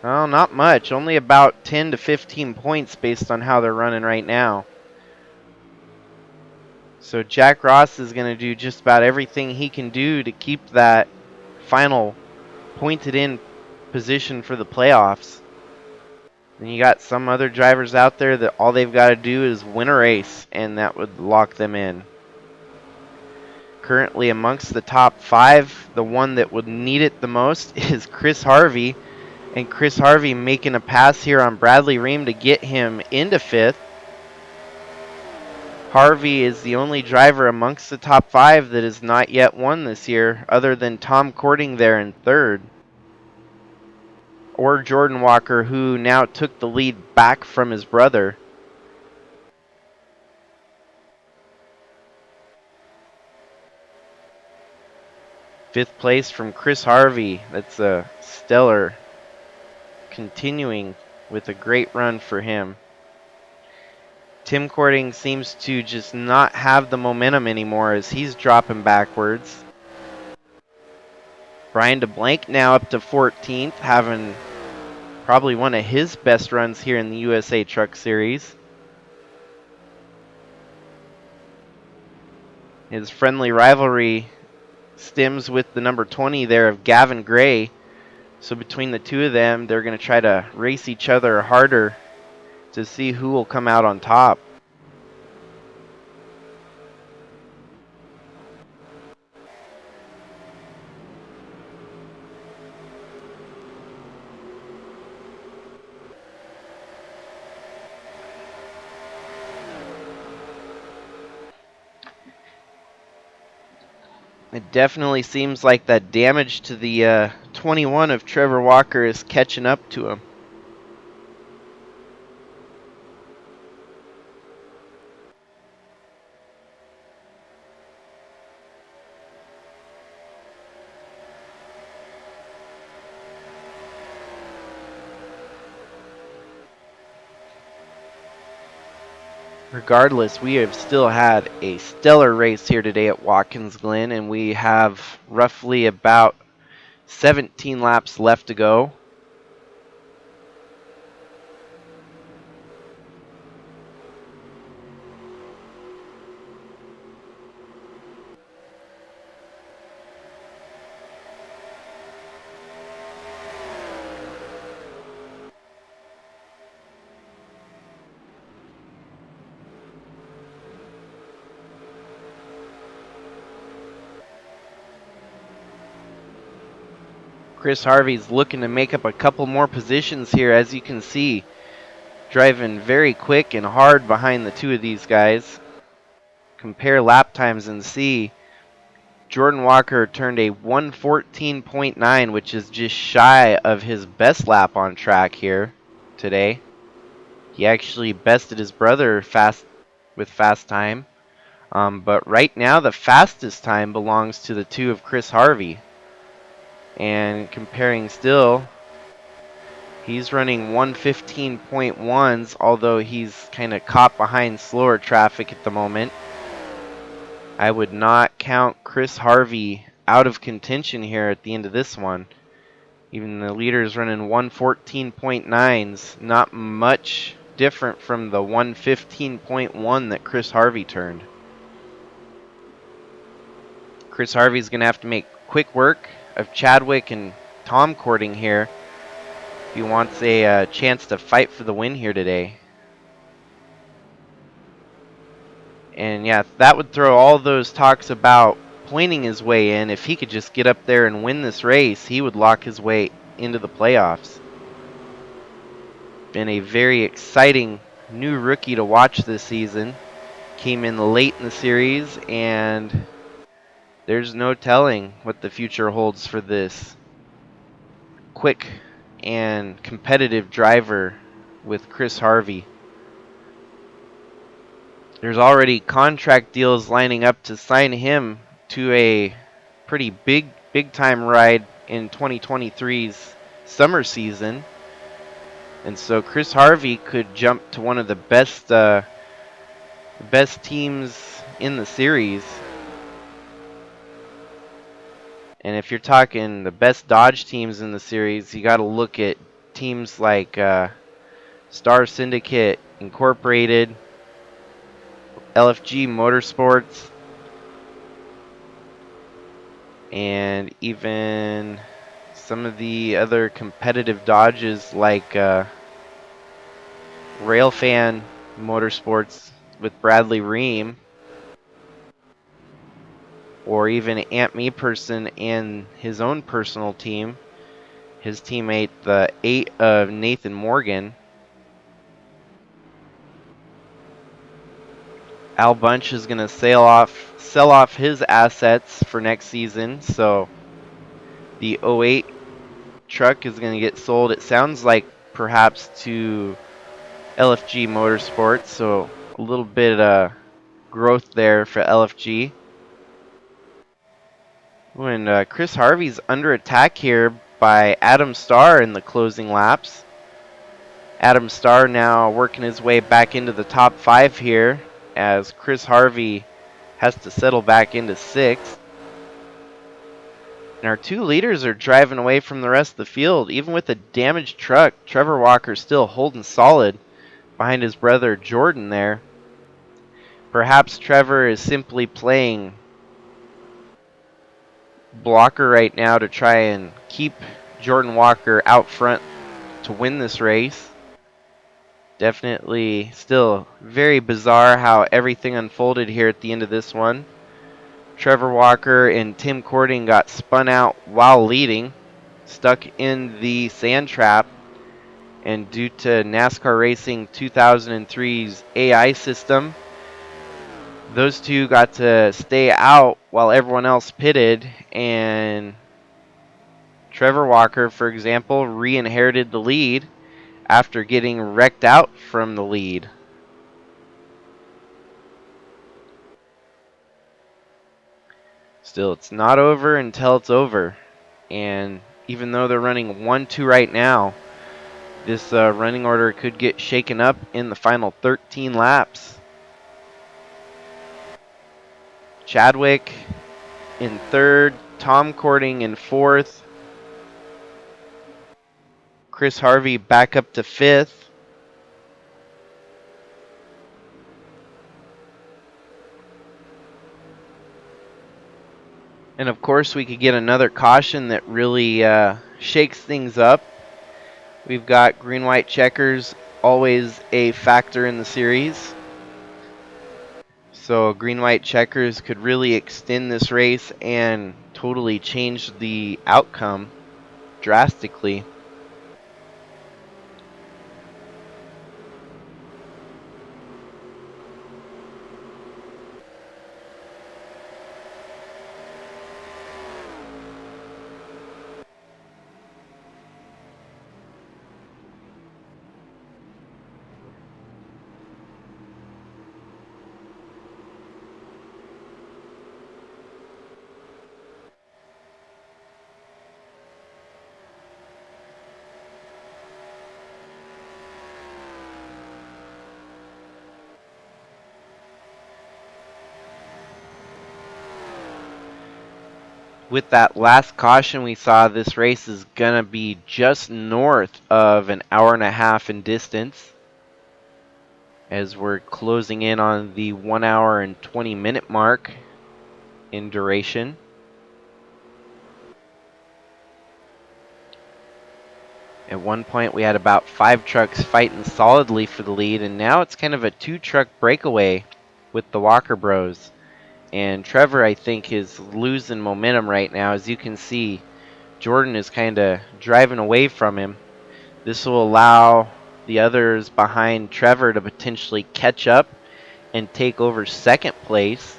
well, not much, only about 10 to 15 points based on how they're running right now. So Jack Ross is going to do just about everything he can do to keep that final pointed in position for the playoffs. Then you got some other drivers out there that all they've got to do is win a race, and that would lock them in. Currently amongst the top 5, the one that would need it the most is Chris Harvey. And Chris Harvey making a pass here on Bradley Ream to get him into 5th. Harvey is the only driver amongst the top 5 that has not yet won this year, other than Tom Cording there in 3rd. Or Jordan Walker, who now took the lead back from his brother. Fifth place from Chris Harvey. That's a stellar, continuing with a great run for him. Tim Cording seems to just not have the momentum anymore as he's dropping backwards. Brian DeBlanc now up to 14th, having probably one of his best runs here in the USA Truck Series. His friendly rivalry stems with the number 20 there of Gavin Gray, So between the two of them, they're going to try to race each other harder to see who will come out on top. It definitely seems like that damage to the 21 of Trevor Walker is catching up to him. Regardless, we have still had a stellar race here today at Watkins Glen, and we have roughly about 17 laps left to go. Chris Harvey's looking to make up a couple more positions here, as you can see. Driving very quick and hard behind the two of these guys. Compare lap times and see Jordan Walker turned a 1:14.9, which is just shy of his best lap on track here today. He actually bested his brother with fast time. But right now, the fastest time belongs to the two of Chris Harvey. And comparing still, he's running 1:15.1s, although he's kind of caught behind slower traffic at the moment. I would not count Chris Harvey out of contention here at the end of this one. Even the leader is running 1:14.9s, not much different from the 1:15.1 that Chris Harvey turned. Chris Harvey's going to have to make quick work of Chadwick and Tom Courting here if he wants a chance to fight for the win here today. And yeah, that would throw all those talks about pointing his way in. If he could just get up there and win this race, he would lock his way into the playoffs. Been a very exciting new rookie to watch this season. Came in late in the series, and there's no telling what the future holds for this quick and competitive driver with Chris Harvey. There's already contract deals lining up to sign him to a pretty big time ride in 2023's summer season. And so Chris Harvey could jump to one of the best teams in the series. And if you're talking the best Dodge teams in the series, you got to look at teams like Star Syndicate Incorporated, LFG Motorsports, and even some of the other competitive Dodges like Railfan Motorsports with Bradley Ream, or even Ant Meeperson and his own personal team, his teammate, the 8 of Nathan Morgan. Al Bunch is going to sell off his assets for next season, so the 08 truck is going to get sold. It sounds like perhaps to LFG Motorsports, so a little bit of growth there for LFG. When Chris Harvey's under attack here by Adam Starr in the closing laps. Adam Starr now working his way back into the top 5 here as Chris Harvey has to settle back into 6th. And our two leaders are driving away from the rest of the field. Even with a damaged truck, Trevor Walker still holding solid behind his brother Jordan there. Perhaps Trevor is simply playing blocker right now to try and keep Jordan Walker out front to win this race. Definitely still very bizarre how everything unfolded here at the end of this one. Trevor Walker and Tim Cording got spun out while leading, stuck in the sand trap, and due to NASCAR Racing 2003's AI system, those two got to stay out while everyone else pitted, and Trevor Walker, for example, re-inherited the lead after getting wrecked out from the lead. Still, it's not over until it's over. And even though they're running 1-2 right now, this running order could get shaken up in the final 13 laps. Chadwick in third, Tom Cording in fourth, Chris Harvey back up to fifth. And of course, we could get another caution that really shakes things up. We've got green-white checkers, always a factor in the series. So green-white checkers could really extend this race and totally change the outcome drastically. With that last caution we saw, this race is going to be just north of an hour and a half in distance, as we're closing in on the 1 hour and 20-minute mark in duration. At one point we had about 5 trucks fighting solidly for the lead, and now it's kind of a 2-truck breakaway with the Walker Bros. And Trevor, I think, is losing momentum right now. As you can see, Jordan is kind of driving away from him. This will allow the others behind Trevor to potentially catch up and take over second place.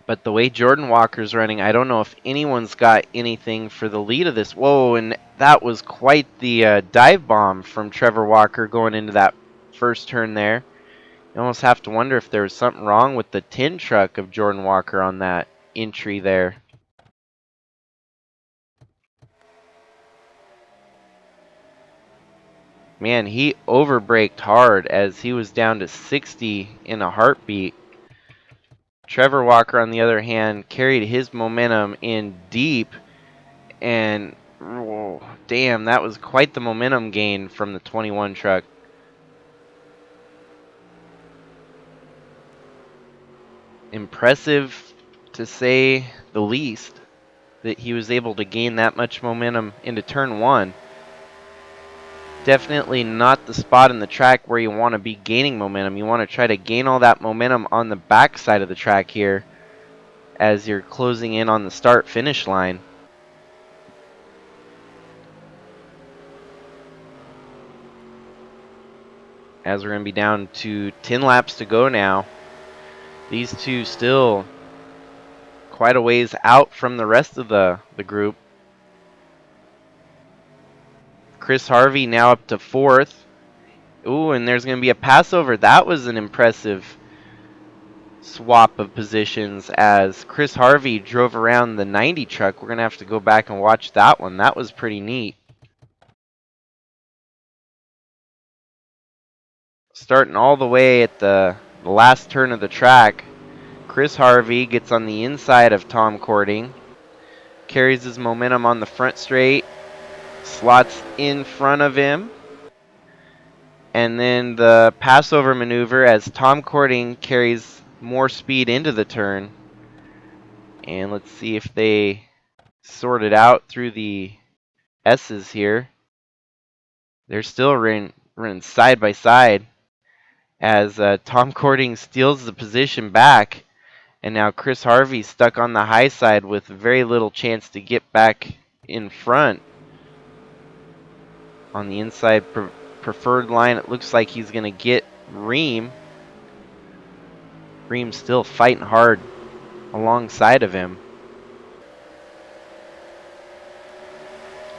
But the way Jordan Walker's running, I don't know if anyone's got anything for the lead of this. Whoa, and that was quite the dive bomb from Trevor Walker going into that first turn there. You almost have to wonder if there was something wrong with the tin truck of Jordan Walker on that entry there. Man, he overbraked hard as he was down to 60 in a heartbeat. Trevor Walker, on the other hand, carried his momentum in deep, and oh, damn, that was quite the momentum gain from the 21 truck. Impressive, to say the least, that he was able to gain that much momentum into turn one. Definitely not the spot in the track where you want to be gaining momentum. You want to try to gain all that momentum on the back side of the track here as you're closing in on the start-finish line. As we're going to be down to 10 laps to go now. These two still quite a ways out from the rest of the group. Chris Harvey now up to fourth. Ooh, and there's going to be a passover. That was an impressive swap of positions as Chris Harvey drove around the 90 truck. We're going to have to go back and watch that one. That was pretty neat. Starting all the way at the last turn of the track, Chris Harvey gets on the inside of Tom Cording, carries his momentum on the front straight, slots in front of him, and then the passover maneuver as Tom Cording carries more speed into the turn. And let's see if they sorted out through the S's here. They're still running side by side as Tom Cording steals the position back, and now Chris Harvey stuck on the high side with very little chance to get back in front. On the inside preferred line, it looks like he's going to get Ream. Ream's still fighting hard alongside of him.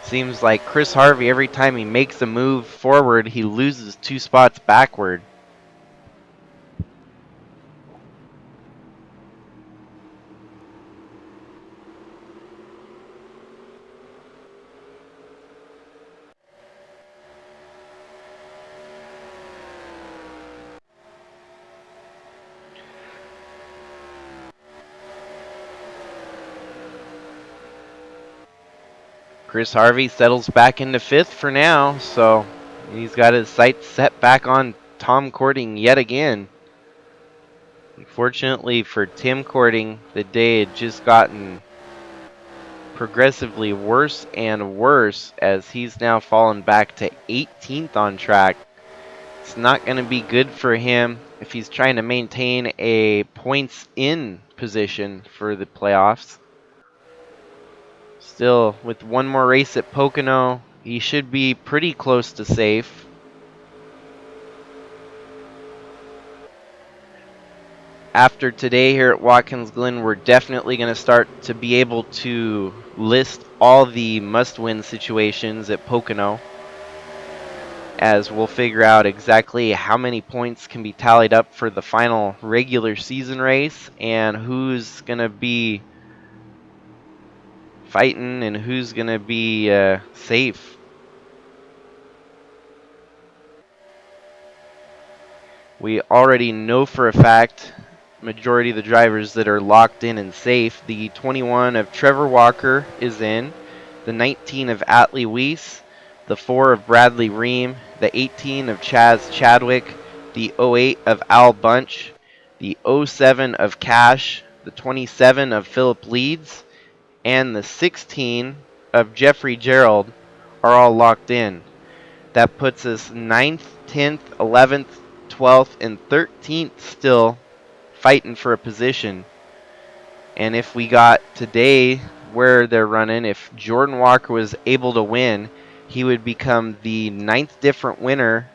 Seems like Chris Harvey, every time he makes a move forward, he loses 2 spots backward. Chris Harvey settles back into 5th for now, so he's got his sights set back on Tom Cording yet again. Unfortunately for Tim Cording, the day had just gotten progressively worse and worse as he's now fallen back to 18th on track. It's not going to be good for him if he's trying to maintain a points in position for the playoffs. Still, with one more race at Pocono, he should be pretty close to safe. After today here at Watkins Glen, we're definitely going to start to be able to list all the must-win situations at Pocono, as we'll figure out exactly how many points can be tallied up for the final regular season race and who's going to be fighting and who's going to be safe. We already know for a fact majority of the drivers that are locked in and safe. The 21 of Trevor Walker is in, the 19 of Atlee Weiss, the 4 of Bradley Ream, the 18 of Chaz Chadwick, the 08 of Al Bunch, the 07 of Cash, the 27 of Philip Leeds, and the 16 of Jeffrey Gerald are all locked in. That puts us 9th, 10th, 11th, 12th, and 13th still fighting for a position. And if we got today where they're running, if Jordan Walker was able to win, he would become the 9th different winner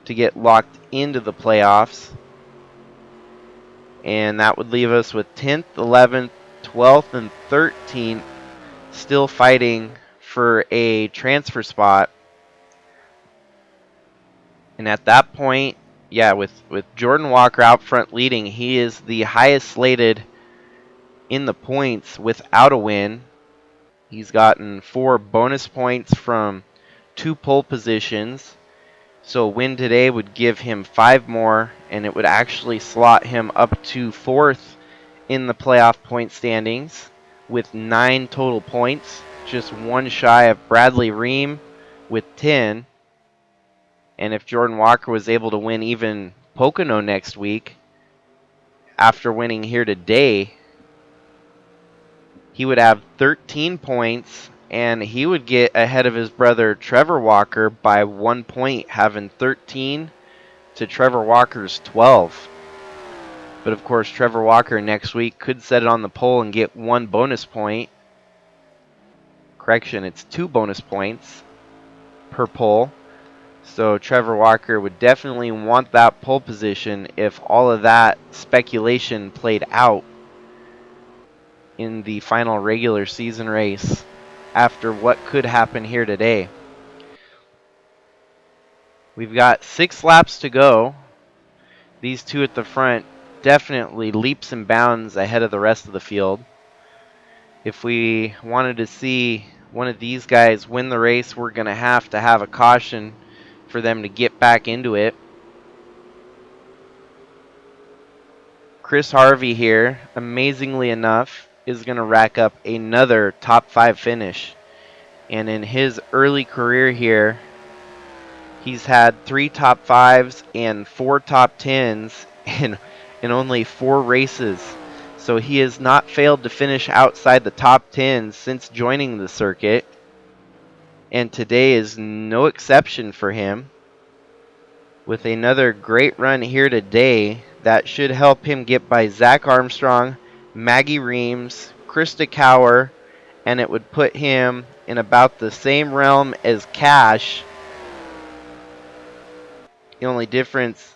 to get locked into the playoffs. And that would leave us with 10th, 11th, 12th, and 13th still fighting for a transfer spot. And at that point, yeah, with Jordan Walker out front leading, he is the highest slated in the points without a win. He's gotten 4 bonus points from 2 pole positions. So a win today would give him 5 more, and it would actually slot him up to 4th in the playoff point standings with 9 total points, just 1 shy of Bradley Ream with 10. And if Jordan Walker was able to win even Pocono next week, after winning here today, he would have 13 points, and he would get ahead of his brother Trevor Walker by 1 point, having 13 to Trevor Walker's 12. But of course, Trevor Walker next week could set it on the pole and get 1 bonus point. Correction, it's 2 bonus points per pole. So Trevor Walker would definitely want that pole position if all of that speculation played out in the final regular season race after what could happen here today. We've got 6 laps to go. These 2 at the front definitely leaps and bounds ahead of the rest of the field. If we wanted to see one of these guys win the race, we're going to have a caution for them to get back into it. Chris Harvey here, amazingly enough, is going to rack up another top 5 finish. And in his early career here, he's had 3 top 5s and 4 top 10s in only 4 races. So he has not failed to finish outside the top 10 since joining the circuit. And today is no exception for him. With another great run here today, that should help him get by Zach Armstrong, Maggie Reams, Krista Cower, and it would put him in about the same realm as Cash. The only difference,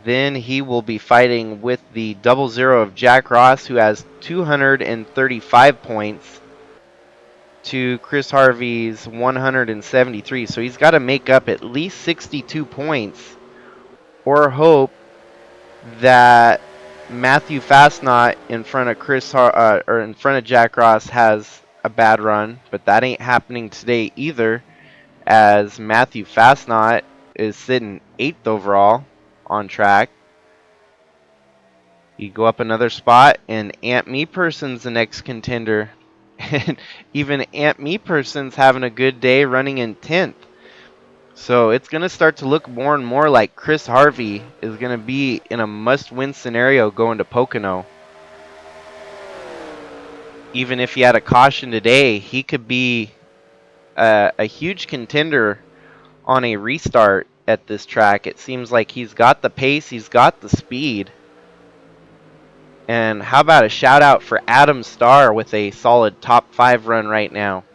then he will be fighting with the 00 of Jack Ross, who has 235 points, to Chris Harvey's 173. So he's got to make up at least 62 points or hope that Matthew Fastnot in front of or in front of Jack Ross has a bad run, but that ain't happening today either, as Matthew Fastnot is sitting 8th overall on track. You go up another spot, and Ant Me Person's the next contender. And even Ant Me Person's having a good day running in 10th. So it's going to start to look more and more like Chris Harvey is going to be in a must-win scenario going to Pocono. Even if he had a caution today, he could be a huge contender on a restart at this track. It seems like he's got the pace, he's got the speed. And how about a shout out for Adam Starr with a solid top 5 run right now.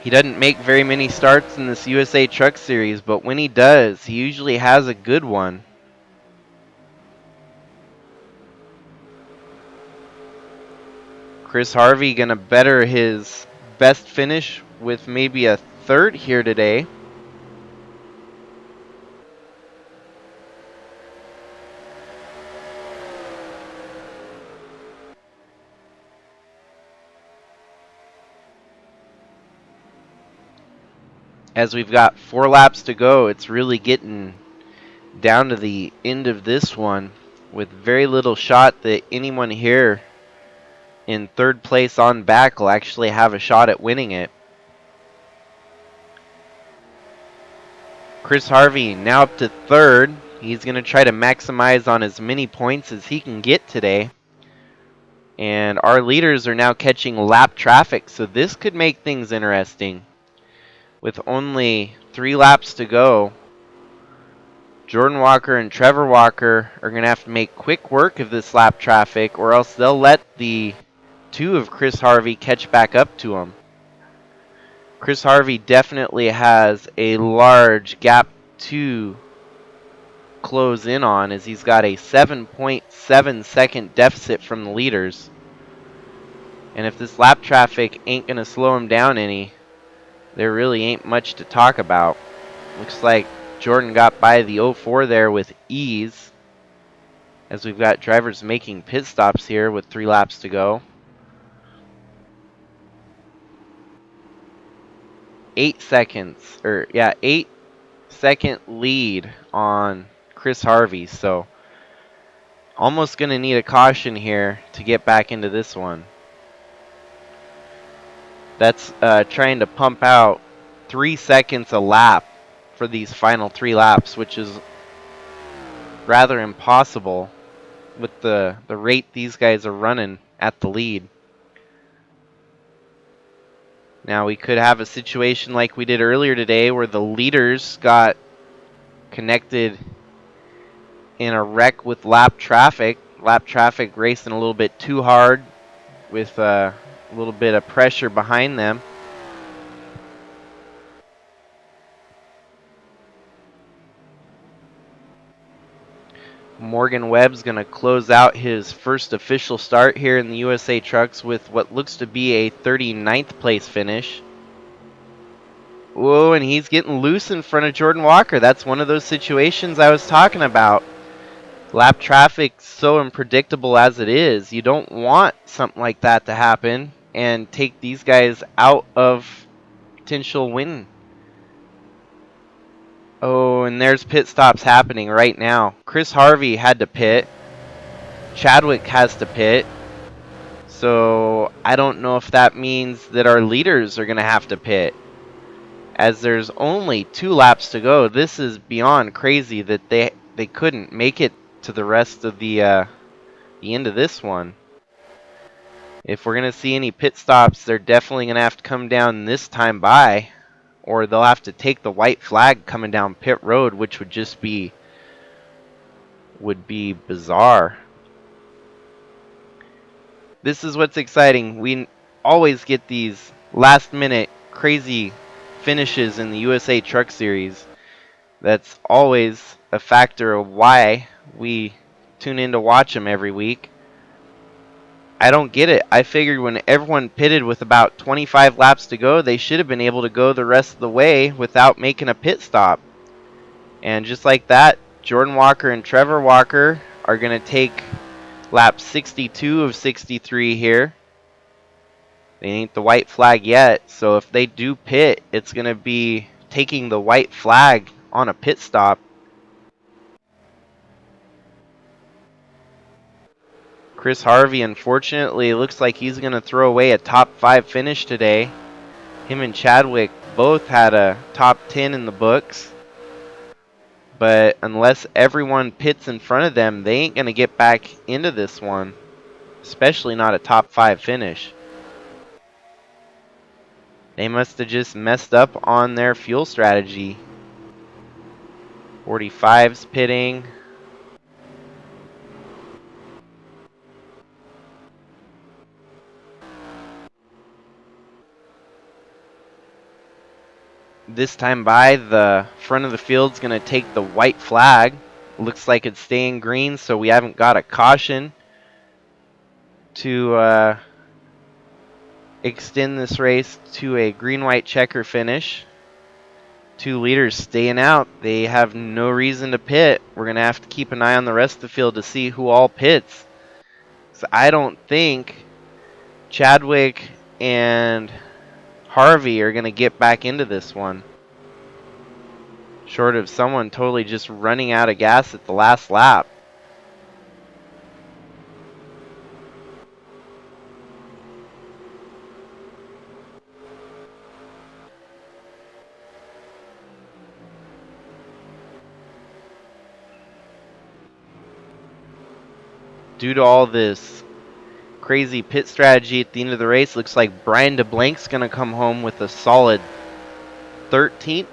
He doesn't make very many starts in this USA Truck Series, but when he does, he usually has a good one. Chris Harvey gonna better his best finish with maybe a 3rd here today. As we've got 4 laps to go, it's really getting down to the end of this one with very little shot that anyone here in 3rd place on back will actually have a shot at winning it. Chris Harvey now up to 3rd. He's going to try to maximize on as many points as he can get today. And our leaders are now catching lap traffic, so this could make things interesting. With only 3 laps to go, Jordan Walker and Trevor Walker are going to have to make quick work of this lap traffic, or else they'll let the 2 of Chris Harvey catch back up to him. Chris Harvey definitely has a large gap to close in on, as he's got a 7.7 second deficit from the leaders. And if this lap traffic ain't going to slow him down any, there really ain't much to talk about. Looks like Jordan got by the 04 there with ease, as we've got drivers making pit stops here with 3 laps to go. 8 second lead on Chris Harvey, so almost going to need a caution here to get back into this one. That's trying to pump out 3 seconds a lap for these final 3 laps, which is rather impossible with the rate these guys are running at the lead. Now we could have a situation like we did earlier today where the leaders got connected in a wreck with lap traffic. Lap traffic racing a little bit too hard with a little bit of pressure behind them. Morgan Webb's going to close out his first official start here in the USA Trucks with what looks to be a 39th place finish. Whoa, and he's getting loose in front of Jordan Walker. That's one of those situations I was talking about. Lap traffic so unpredictable as it is. You don't want something like that to happen and take these guys out of potential win. Oh, and there's pit stops happening right now. Chris Harvey had to pit. Chadwick has to pit. So I don't know if that means that our leaders are going to have to pit. As there's only 2 laps to go, this is beyond crazy that they couldn't make it to the rest of the end of this one. If we're going to see any pit stops, they're definitely going to have to come down this time by, or they'll have to take the white flag coming down pit road, which would just be bizarre. This is what's exciting. We always get these last minute crazy finishes in the USA Truck Series. That's always a factor of why we tune in to watch them every week. I don't get it. I figured when everyone pitted with about 25 laps to go, they should have been able to go the rest of the way without making a pit stop. And just like that, Jordan Walker and Trevor Walker are going to take lap 62 of 63 here. They ain't the white flag yet, so if they do pit, it's going to be taking the white flag on a pit stop. Chris Harvey, unfortunately, looks like he's going to throw away a top 5 finish today. Him and Chadwick both had a top 10 in the books. But unless everyone pits in front of them, they ain't going to get back into this one. Especially not a top 5 finish. They must have just messed up on their fuel strategy. 45's pitting. This time by, the front of the field's going to take the white flag. Looks like it's staying green, so we haven't got a caution to extend this race to a green-white checker finish. 2 leaders staying out. They have no reason to pit. We're going to have to keep an eye on the rest of the field to see who all pits. So I don't think Chadwick and Harvey are going to get back into this one. Short of someone totally just running out of gas at the last lap. Due to all this crazy pit strategy at the end of the race, looks like Brian DeBlank's going to come home with a solid 13th.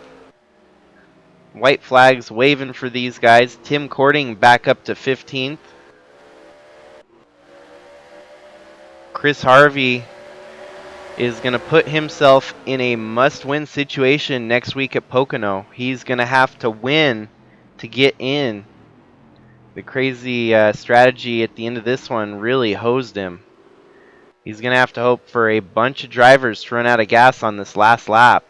White flags waving for these guys. Tim Cording back up to 15th. Chris Harvey is going to put himself in a must-win situation next week at Pocono. He's going to have to win to get in. The crazy strategy at the end of this one really hosed him. He's going to have to hope for a bunch of drivers to run out of gas on this last lap.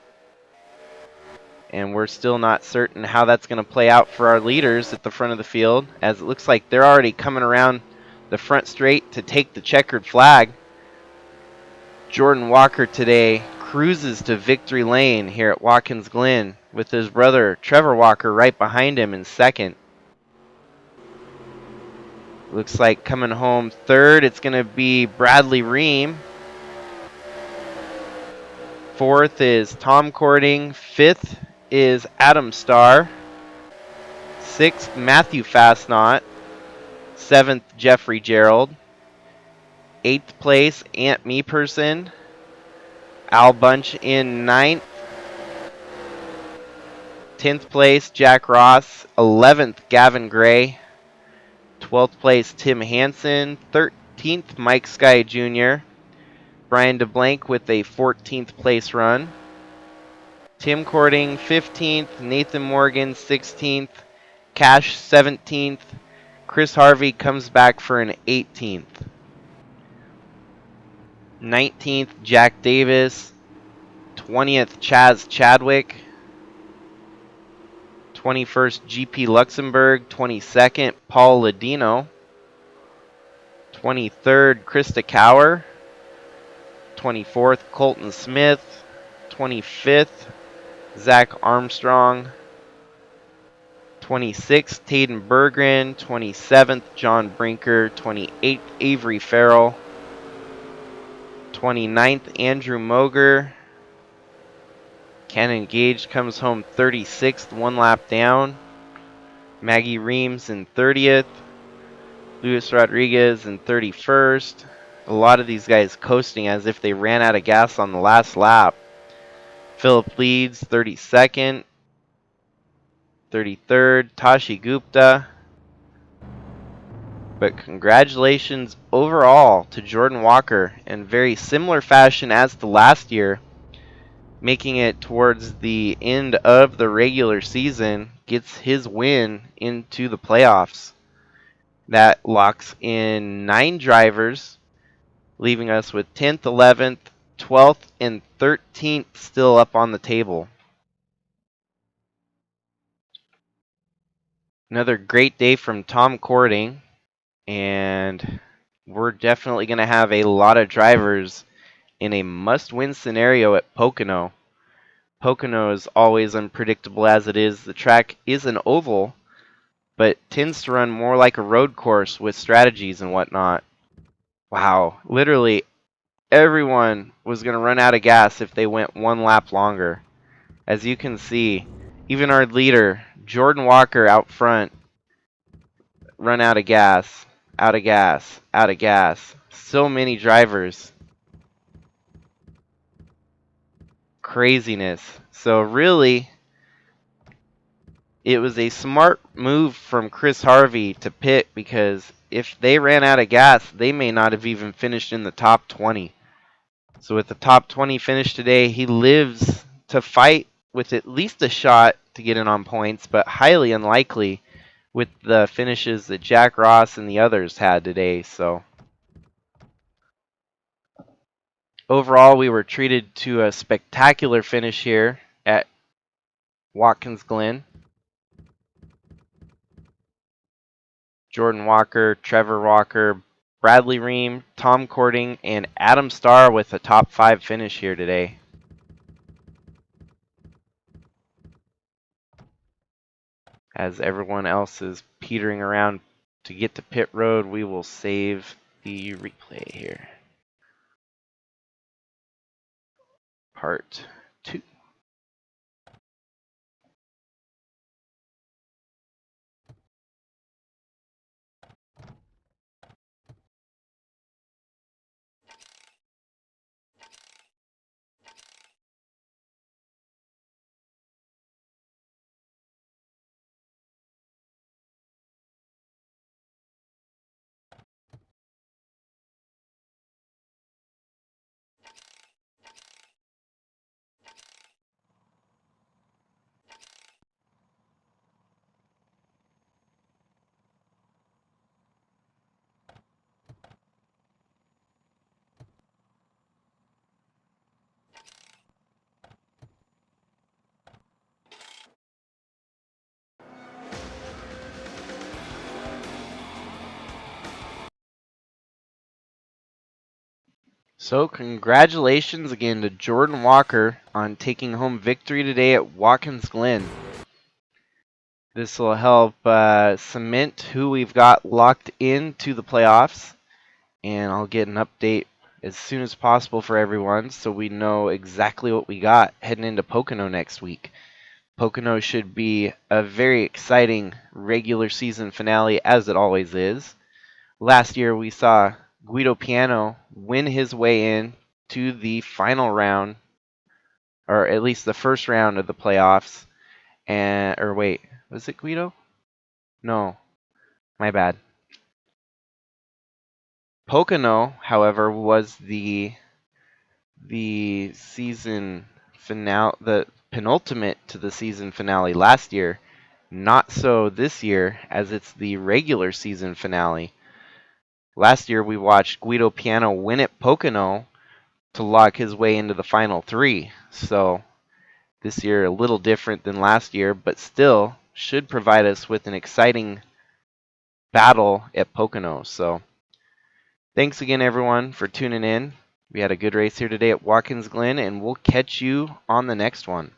And we're still not certain how that's going to play out for our leaders at the front of the field, as it looks like they're already coming around the front straight to take the checkered flag. Jordan Walker today cruises to victory lane here at Watkins Glen with his brother Trevor Walker right behind him in second. Looks like coming home third, it's going to be Bradley Ream. Fourth is Tom Cording. Fifth is Adam Starr. Sixth, Matthew Fastnot. Seventh, Jeffrey Gerald. Eighth place, Ant Meeperson. Al Bunch in ninth. 10th place, Jack Ross. 11th, Gavin Gray. 12th place, Tim Hansen. 13th, Mike Sky Jr. Brian DeBlank with a 14th place run. Tim Cording 15th, Nathan Morgan 16th, Cash 17th, Chris Harvey comes back for an 18th. 19th, Jack Davis. 20th, Chaz Chadwick. 21st, GP Luxembourg. 22nd, Paul Ladino. 23rd, Krista Cower. 24th, Colton Smith. 25th, Zach Armstrong. 26th, Tayden Berggren. 27th, John Brinker. 28th, Avery Farrell. 29th, Andrew Moger. Cannon Gage comes home 36th, 1 lap down. Maggie Reams in 30th. Luis Rodriguez in 31st. A lot of these guys coasting as if they ran out of gas on the last lap. Philip Leeds, 32nd. 33rd, Tashi Gupta. But congratulations overall to Jordan Walker in very similar fashion as to last year, making it towards the end of the regular season, gets his win into the playoffs. That locks in 9 drivers, leaving us with 10th, 11th, 12th, and 13th still up on the table. Another great day from Tom Cording, and we're definitely going to have a lot of drivers in a must-win scenario at Pocono. Pocono is always unpredictable as it is. The track is an oval, but tends to run more like a road course with strategies and whatnot. Wow, literally everyone was going to run out of gas if they went one lap longer. As you can see, even our leader, Jordan Walker out front, run out of gas, out of gas, out of gas. So many drivers. Craziness. So really, it was a smart move from Chris Harvey to pit, because if they ran out of gas, they may not have even finished in the top 20. So with the top 20 finish today, he lives to fight with at least a shot to get in on points, but highly unlikely with the finishes that Jack Ross and the others had today. So overall, we were treated to a spectacular finish here at Watkins Glen. Jordan Walker, Trevor Walker, Bradley Ream, Tom Cording, and Adam Starr with a top 5 finish here today. As everyone else is petering around to get to pit road, we will save the replay here. Part 2. So congratulations again to Jordan Walker on taking home victory today at Watkins Glen. This will help cement who we've got locked into the playoffs, and I'll get an update as soon as possible for everyone so we know exactly what we got heading into Pocono next week. Pocono should be a very exciting regular season finale, as it always is. Last year we saw Guido Piano win his way in to the final round, or at least the first round of the playoffs. Or wait, was it Guido? No, my bad. Pocono, however, was the season finale, the penultimate to the season finale last year. Not so this year, as it's the regular season finale. Last year we watched Guido Piano win at Pocono to lock his way into the final 3. So this year a little different than last year, but still should provide us with an exciting battle at Pocono. So thanks again, everyone, for tuning in. We had a good race here today at Watkins Glen, and we'll catch you on the next one.